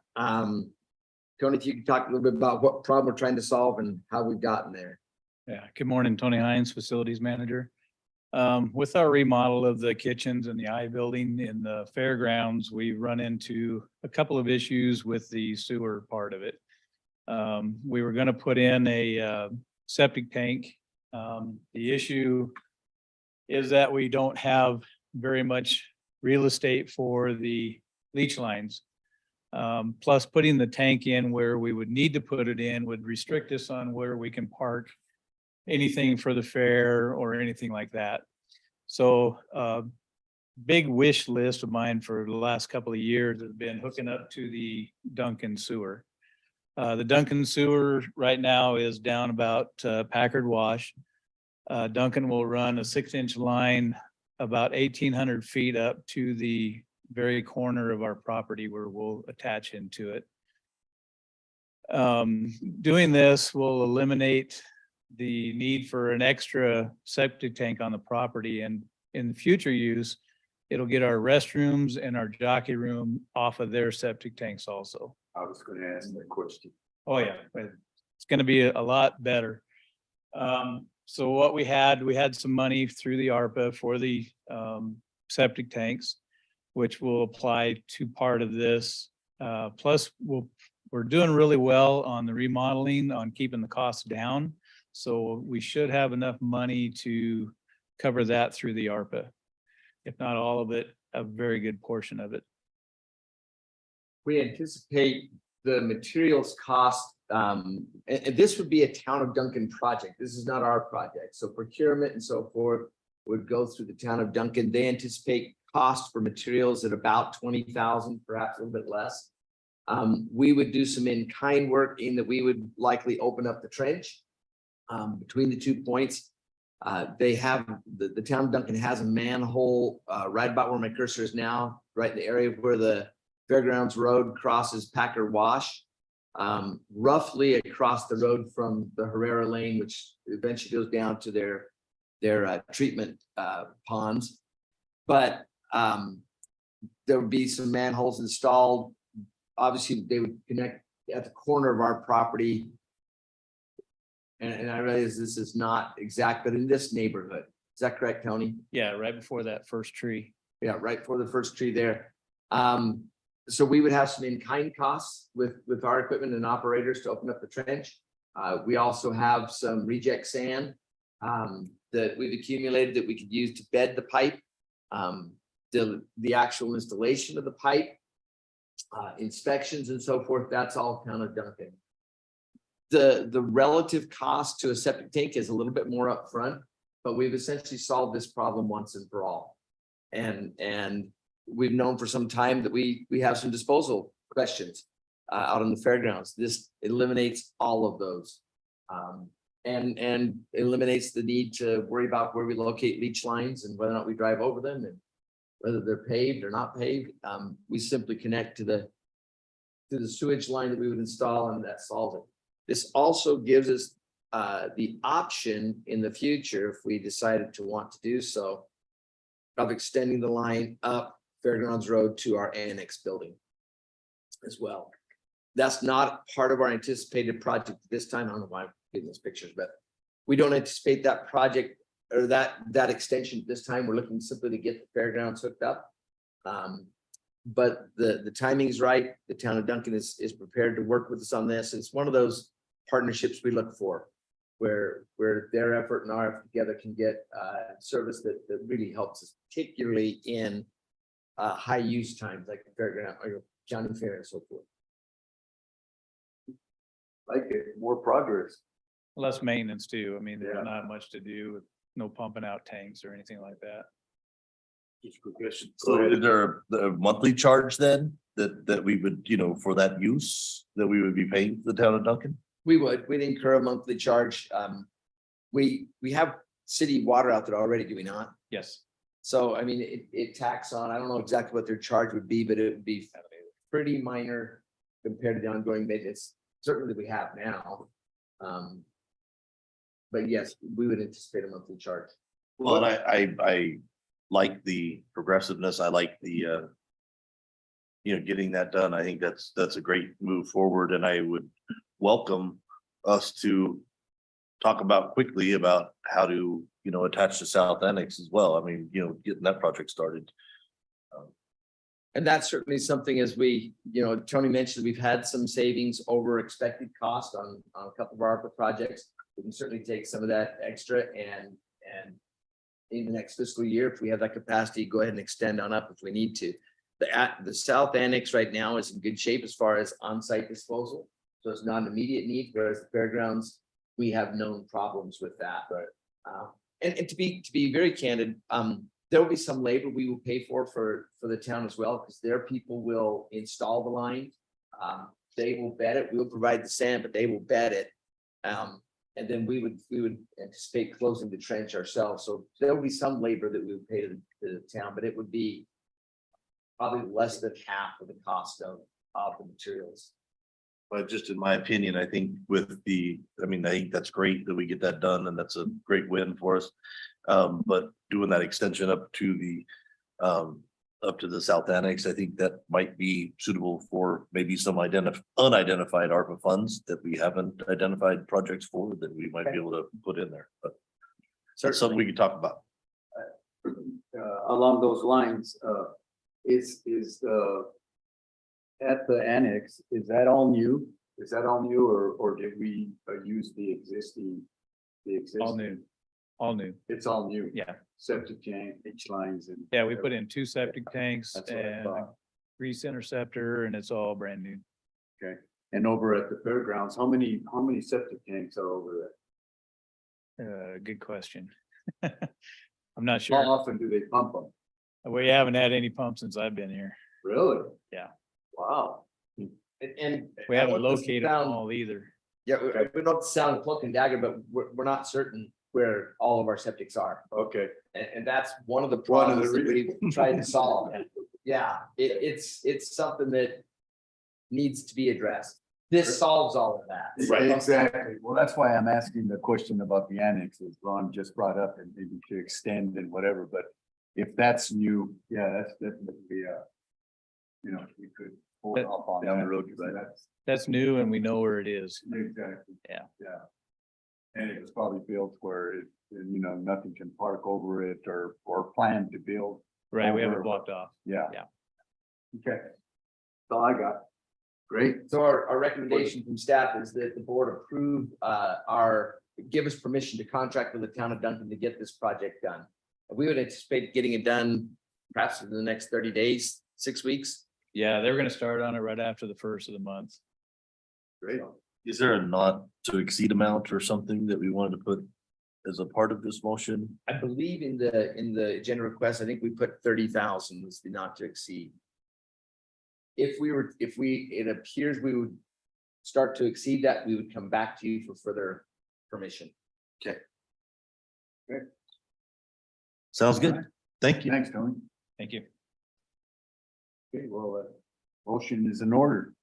Tony, if you could talk a little bit about what problem we're trying to solve and how we've gotten there. Yeah, good morning, Tony Hines, Facilities Manager. With our remodel of the kitchens and the I building in the fairgrounds, we run into a couple of issues with the sewer part of it. We were gonna put in a septic tank. The issue is that we don't have very much real estate for the leach lines. Plus putting the tank in where we would need to put it in would restrict us on where we can park anything for the fair or anything like that. So big wish list of mine for the last couple of years has been hooking up to the Duncan sewer. The Duncan sewer right now is down about Packard Wash. Duncan will run a 6-inch line about 1,800 feet up to the very corner of our property where we'll attach into it. Doing this will eliminate the need for an extra septic tank on the property, and in future use, it'll get our restrooms and our jockey room off of their septic tanks also. I was going to ask that question. Oh, yeah, it's gonna be a lot better. So what we had some money through the ARPA for the septic tanks, which will apply to part of this. Plus, we're doing really well on the remodeling, on keeping the costs down. So we should have enough money to cover that through the ARPA. If not all of it, a very good portion of it. we anticipate the materials cost, and this would be a town of Duncan project. This is not our project. So procurement and so forth would go through the town of Duncan. They anticipate cost for materials at about 20,000, perhaps a little bit less. We would do some in-kind work in that we would likely open up the trench between the 2 points. They have, the town of Duncan has a manhole right about where my cursor is now, right in the area where the Fairgrounds Road crosses Packer Wash. Roughly across the road from the Herrera Lane, which eventually goes down to their treatment ponds. But there would be some manholes installed. Obviously, they would connect at the corner of our property. And I realize this is not exact, but in this neighborhood, is that correct, Tony? Yeah, right before that first tree. Yeah, right for the first tree there. So we would have some in-kind costs with our equipment and operators to open up the trench. We also have some reject sand that we've accumulated that we could use to bed the pipe. The actual installation of the pipe, inspections and so forth, that's all kind of Duncan. The relative cost to a septic tank is a little bit more upfront, but we've essentially solved this problem once and for all. And we've known for some time that we have some disposal questions out on the fairgrounds. This eliminates all of those. And eliminates the need to worry about where we locate leach lines and whether or not we drive over them and whether they're paved or not paved. We simply connect to the sewage line that we would install, and that solves it. This also gives us the option in the future, if we decided to want to do so, of extending the line up Fairgrounds Road to our annex building as well. That's not part of our anticipated project this time. I don't know why I'm getting those pictures, but we don't anticipate that project or that extension this time. We're looking simply to get the fairgrounds hooked up. But the timing is right. The town of Duncan is prepared to work with us on this. It's one of those partnerships we look for where their effort and our effort together can get service that really helps us, particularly in high use times like the fairground or county fair and so forth. Like it, more progress. Less maintenance too. I mean, Yeah. there's not much to do with no pumping out tanks or anything like that. Just a quick question. So is there a monthly charge then that we would, for that use that we would be paying the town of Duncan? We'd incur a monthly charge. We have city water out there already, do we not? Yes. So, I mean, it tacks on, I don't know exactly what their charge would be, but it would be pretty minor compared to the ongoing maintenance, certainly that we have now. But yes, we would anticipate a monthly charge. Well, and I like the progressiveness. I like the, getting that done. I think that's a great move forward, and I would welcome us to talk quickly about how to, attach the South Annex as well. I mean, getting that project started. And that's certainly something as we, Tony mentioned, we've had some savings over expected cost on a couple of our ARPA projects. We can certainly take some of that extra and in the next fiscal year, if we have that capacity, go ahead and extend on up if we need to. The South Annex right now is in good shape as far as on-site disposal. So it's not an immediate need, whereas the fairgrounds, we have known problems with that. Right. And to be very candid, there will be some labor we will pay for the town as well, because their people will install the line. They will bed it. We'll provide the sand, but they will bed it. And then we would anticipate closing the trench ourselves. So there will be some labor that we would pay to the town, but it would be probably less than half of the cost of the materials. But just in my opinion, I think I think that's great that we get that done, and that's a great win for us. But doing that extension up to the South Annex, I think that might be suitable for maybe some unidentified ARPA funds that we haven't identified projects for that we might be able to put in there, but that's something we could talk about. Along those lines, is at the annex, is that all new? Is that all new, or did we use the existing? All new. All new. It's all new. Yeah. Septic tank, H lines and. Yeah, we put in 2 septic tanks That's what I and thought. grease interceptor, and it's all brand new. And over at the fairgrounds, how many septic tanks are over Good question. I'm not there? How sure. often do they pump them? We haven't had any pumps since I've been here. Really? Yeah. Wow. And. We I haven't want this to located them sound- all either. Yeah, we don't sound cloak and dagger, but we're not certain where all of our septics are. Okay. And that's one of the One of the problems that we've tried to solve. Yeah, it's something that needs to be addressed. This solves all of that. Right, exactly. Well, that's why I'm asking the question about the annexes. Ron just brought up and maybe to extend and whatever, but if that's new, yeah, that's definitely, we could hold off on Down the that. road, So right. That's That's new and we know where it is. exactly. Yeah. Yeah. And it was probably built where it, nothing can park over it or plan to build. Right, we have Over. it blocked off. Yeah. Yeah. Okay. That's all I got. Great. So our recommendation from staff is that the board approve give us permission to contract with the town of Duncan to get this project done. We would anticipate getting it done perhaps in the next 30 days, 6 weeks. Yeah, they're gonna start on it right after the first of the month. Great. Is there a not to exceed amount or something that we wanted to put as a part of this motion? I believe in the agenda request, I think we put 30,000 was the not to exceed. If it appears we would start to exceed that, we would come back to you for further permission. Sounds good. Thank you. Thanks, Tony. Thank you. Okay, well, motion is in order.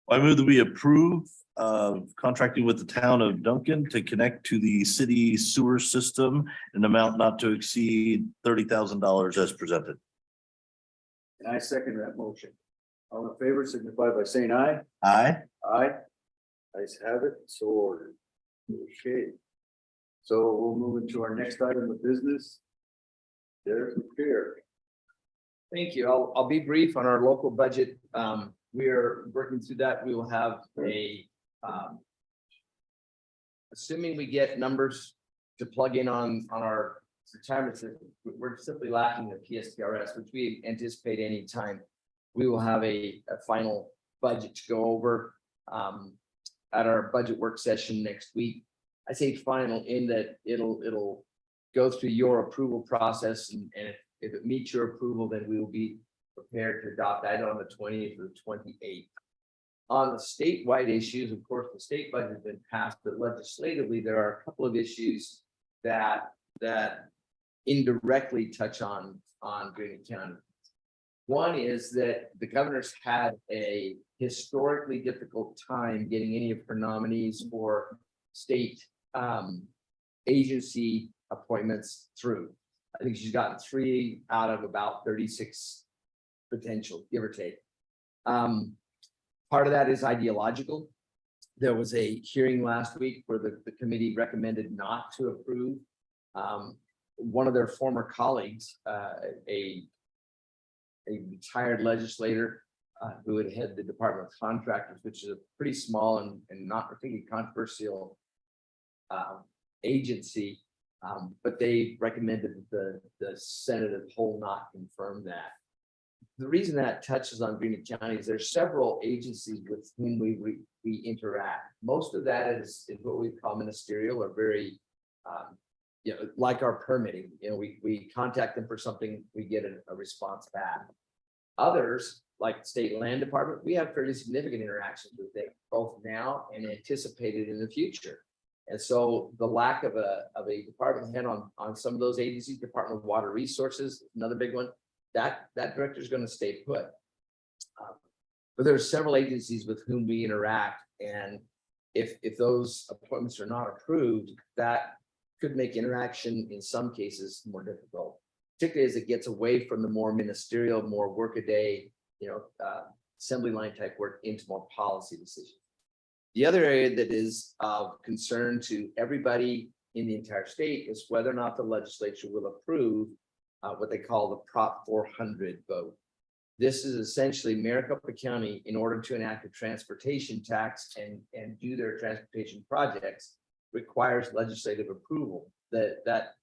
I move that we approve contracting with the town of Duncan to connect to the city sewer system in an amount not to exceed $30,000 as presented. And I second that motion. All in favor, signify by saying aye. Aye. Aye. Ayes have it, so ordered. Okay. So we'll move into our next item of business. There's the chair. Thank you. I'll be brief on our local budget. We are working through that. We will have assuming we get numbers to plug in on our retirement system, we're simply lacking the PSTRS, which we anticipate any time. We will have a final budget to go over at our budget work session next week. I say final in that it'll go through your approval process, and if it meets your approval, then we will be prepared to adopt that on the 20th or 28th. On the statewide issues, of course, the state budget has been passed, but legislatively, there are a couple of issues that indirectly touch on Greene County. One is that the governor's had a historically difficult time getting any of her nominees for state agency appointments through. I think she's gotten 3 out of about 36 potential, give or take. Part of that is ideological. There was a hearing last week where the committee recommended not to approve. One of their former colleagues, a retired legislator who had head the Department of Contractors, which is a pretty small and not particularly controversial agency, but they recommended that the Senate as a whole not confirm that. The reason that touches on Greene County is there's several agencies with whom we interact. Most of that is what we call ministerial or very, like our permitting. We contact them for something, we get a response back. Others, like the State Land Department, we have fairly significant interactions with them, both now and anticipated in the future. And so the lack of a department head on some of those agencies, Department of Water Resources, another big one, that director is going to stay put. But there are several agencies with whom we interact, and if those appointments are not approved, that could make interaction in some cases more difficult, particularly as it gets away from the more ministerial, more workaday, assembly line type work into more policy decisions. The other area that is of concern to everybody in the entire state is whether or not the legislature will approve what they call the Prop 400 vote. This is essentially Maricopa County, in order to enact a transportation tax and do their transportation projects, requires legislative approval that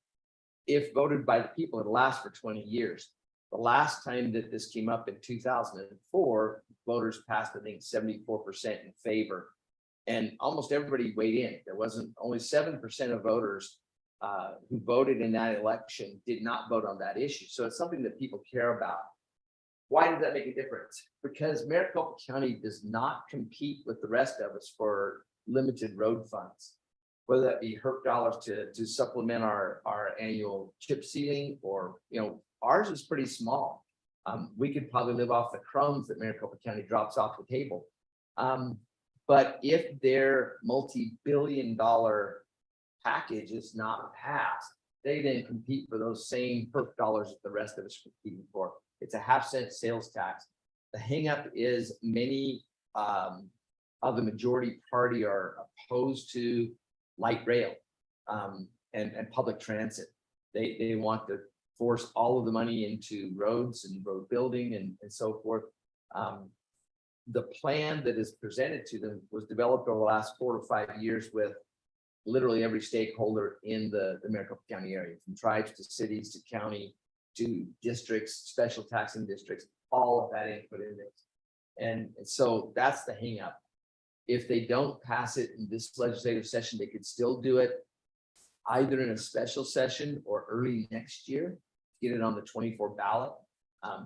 if voted by the people, it lasts for 20 years. The last time that this came up in 2004, voters passed, I think, 74% in favor. And almost everybody weighed in. There wasn't only 7% of voters who voted in that election did not vote on that issue. So it's something that people care about. Why does that make a difference? Because Maricopa County does not compete with the rest of us for limited road funds, whether that be HERP dollars to supplement our annual chip sealing, or, ours is pretty small. We could probably live off the crumbs that Maricopa County drops off the table. But if their multi-billion-dollar package is not passed, they then compete for those same HERP dollars that the rest of us are competing for. It's a 0.5-cent sales tax. The hangup is many of the majority party are opposed to light rail and public transit. They want to force all of the money into roads and road building and so forth. The plan that is presented to them was developed over the last 4 to 5 years with literally every stakeholder in the Maricopa County area, from tribes to cities to county to districts, special taxing districts, all of that input in it. And so that's the hang up. If they don't pass it in this legislative session, they could still do it either in a special session or early next year, get it on the 24 ballot.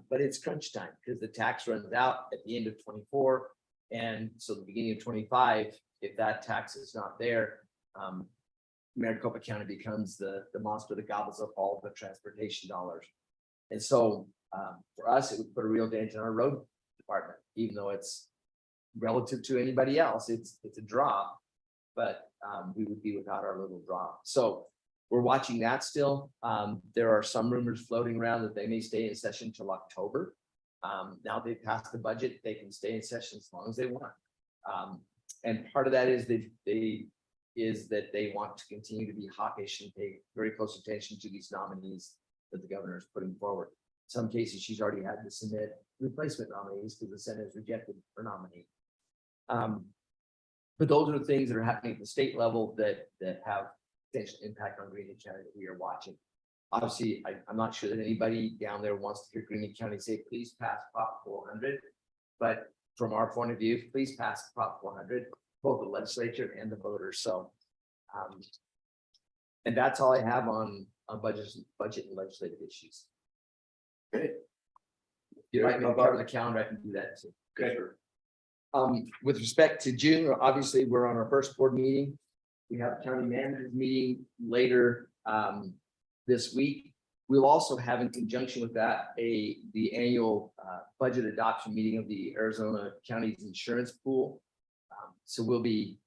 But it's crunch time because the tax runs out at the end of 24. And so the beginning of 25, if that tax is not there, Maricopa County becomes the monster that gobbles up all of the transportation dollars. And so for us, it would put a real dent in our road department, even though it's relative to anybody else, it's a drop, but we would be without our little drop. So we're watching that still. There are some rumors floating around that they may stay in session till October. Now they've passed the budget, they can stay in session as long as they want. And part of that is that they want to continue to be hawkish and pay very close attention to these nominees that the governor is putting forward. In some cases, she's already had to submit replacement nominees because the Senate has rejected her nominee. But those are the things that are happening at the state level that have potential impact on Green County that we are watching. Obviously, I'm not sure that anybody down there wants to hear Green County say, please pass Prop 400. But from our point of view, please pass Prop 400, both the legislature and the voters. So, and that's all I have on budget and legislative issues. Okay. If you'd like me to cover the calendar, I can do that too. Okay. With respect to June, obviously, we're on our first board meeting. We have a county managers meeting later this week. We'll also have, in conjunction with that, the annual budget adoption meeting of the Arizona County's insurance pool. So we'll be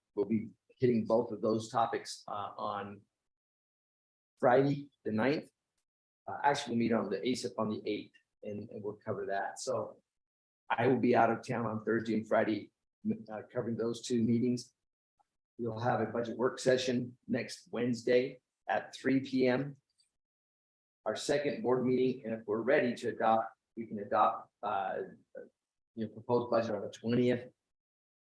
hitting both of those topics on Friday, the 9th. Actually, we'll meet on the ASIP on the 8th, and we'll cover that. So I will be out of town on Thursday and Friday, covering those two meetings. We'll have a budget work session next Wednesday at 3 p.m. Our second board meeting, and if we're ready to adopt, we can adopt proposed budget on the 20th.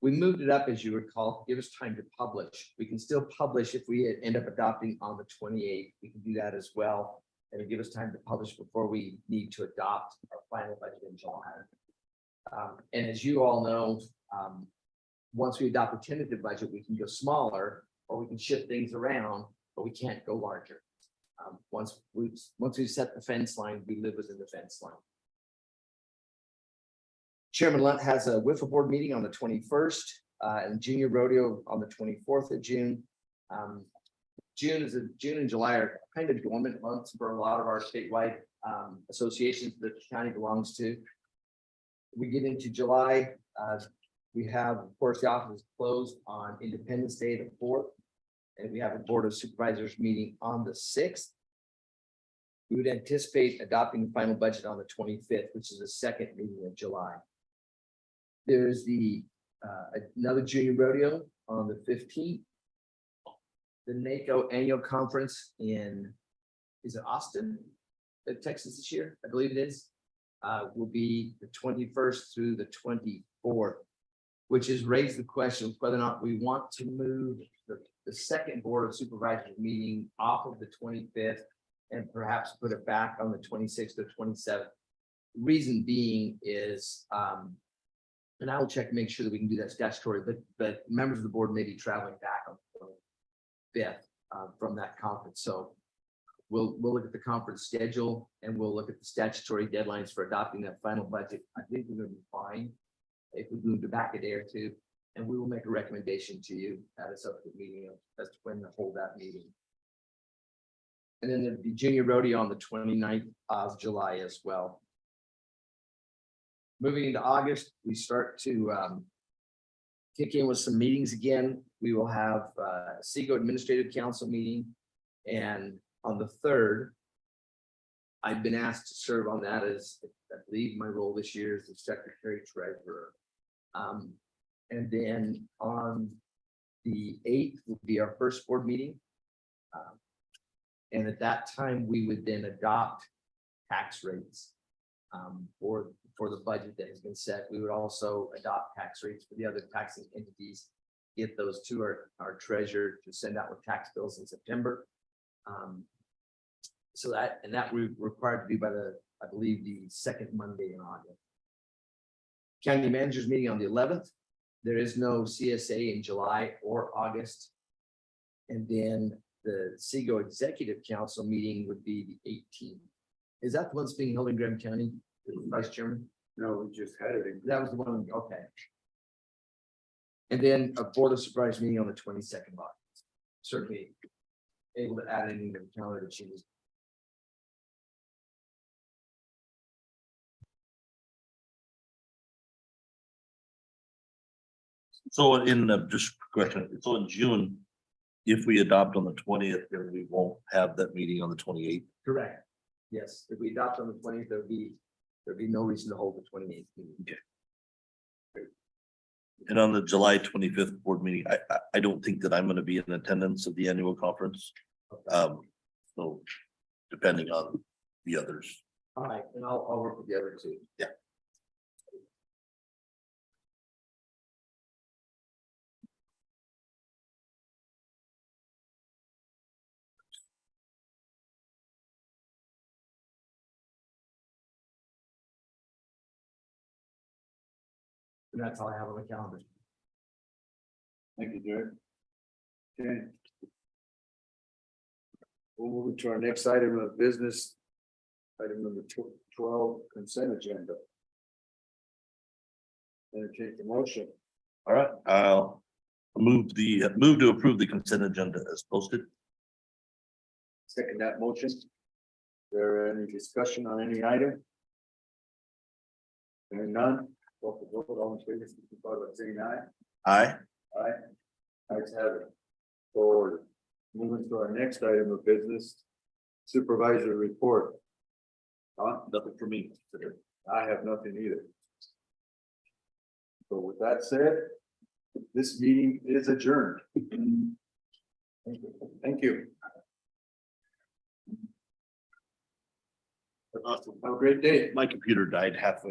We moved it up, as you recall, give us time to publish. We can still publish if we end up adopting on the 28th. We can do that as well. And it'll give us time to publish before we need to adopt our final budget in July. And as you all know, once we adopt a tentative budget, we can go smaller or we can shift things around, but we can't go larger. Once we set the fence line, we live within the fence line. Chairman Lunt has a wiffle board meeting on the 21st and junior rodeo on the 24th of June. June and July are kind of dormant months for a lot of our statewide associations that the county belongs to. We get into July. We have, of course, the office is closed on Independence Day, the 4th, and we have a Board of Supervisors meeting on the 6th. We would anticipate adopting the final budget on the 25th, which is the second meeting of July. There's another junior rodeo on the 15th. The NACO annual conference is it Austin, Texas this year? I believe it is. Will be the 21st through the 24th, which has raised the question of whether or not we want to move the second Board of Supervisors meeting off of the 25th and perhaps put it back on the 26th or 27th. reason being is, and I will check, to make sure that we can do that statutory, but members of the board may be traveling back on the 5th from that conference. So we'll look at the conference schedule and we'll look at the statutory deadlines for adopting that final budget. I think we're gonna be fine if we move it back a day or two, and we will make a recommendation to you at a subsequent meeting as to when to hold that meeting. And then there'd be junior rodeo on the 29th of July as well. Moving into August, we start to kick in with some meetings again. We will have SEGO Administrative Council meeting. And on the 3rd, I've been asked to serve on that as, I believe my role this year is the Secretary Treasurer. And then on the 8th will be our first board meeting. And at that time, we would then adopt tax rates for the budget that has been set. We would also adopt tax rates for the other taxing entities. Get those to our treasurer to send out with tax bills in September. So that we're required to do by I believe the second Monday in August. County managers meeting on the 11th. There is no CSA in July or August. And then the SEGO Executive Council meeting would be the 18th. Is that the one that's being held in Graham County, Vice Chairman? No, we just had it. That was the one, okay. And then a Board of Supervisors meeting on the 22nd of August. Certainly able to add anything to the calendar that she was. So in just correction, so in June, if we adopt on the 20th, then we won't have that meeting on the 28th. Correct. Yes, if we adopt on the 20th, there'd be no reason to hold the 28th meeting. Okay. And on the July 25th board meeting, I don't think that I'm going to be in attendance of the annual conference. So depending on the others. All right, and I'll work with the other two. Yeah. And that's all I have on the calendar. Thank you, Jared. Okay. We'll move to our next item of business. Item number 12, consent agenda. Entertain the motion. All right, I'll move to approve the consent agenda as posted. Second that motion. Is there any discussion on any item? Hearing none. Call for vote. All in favor, signify by saying aye. Aye. Aye. Ayes have it. Forward. Moving to our next item of business. Supervisor report. Nothing for me. I have nothing either. So with that said, this meeting is adjourned. Thank you. Have a great day. My computer died halfway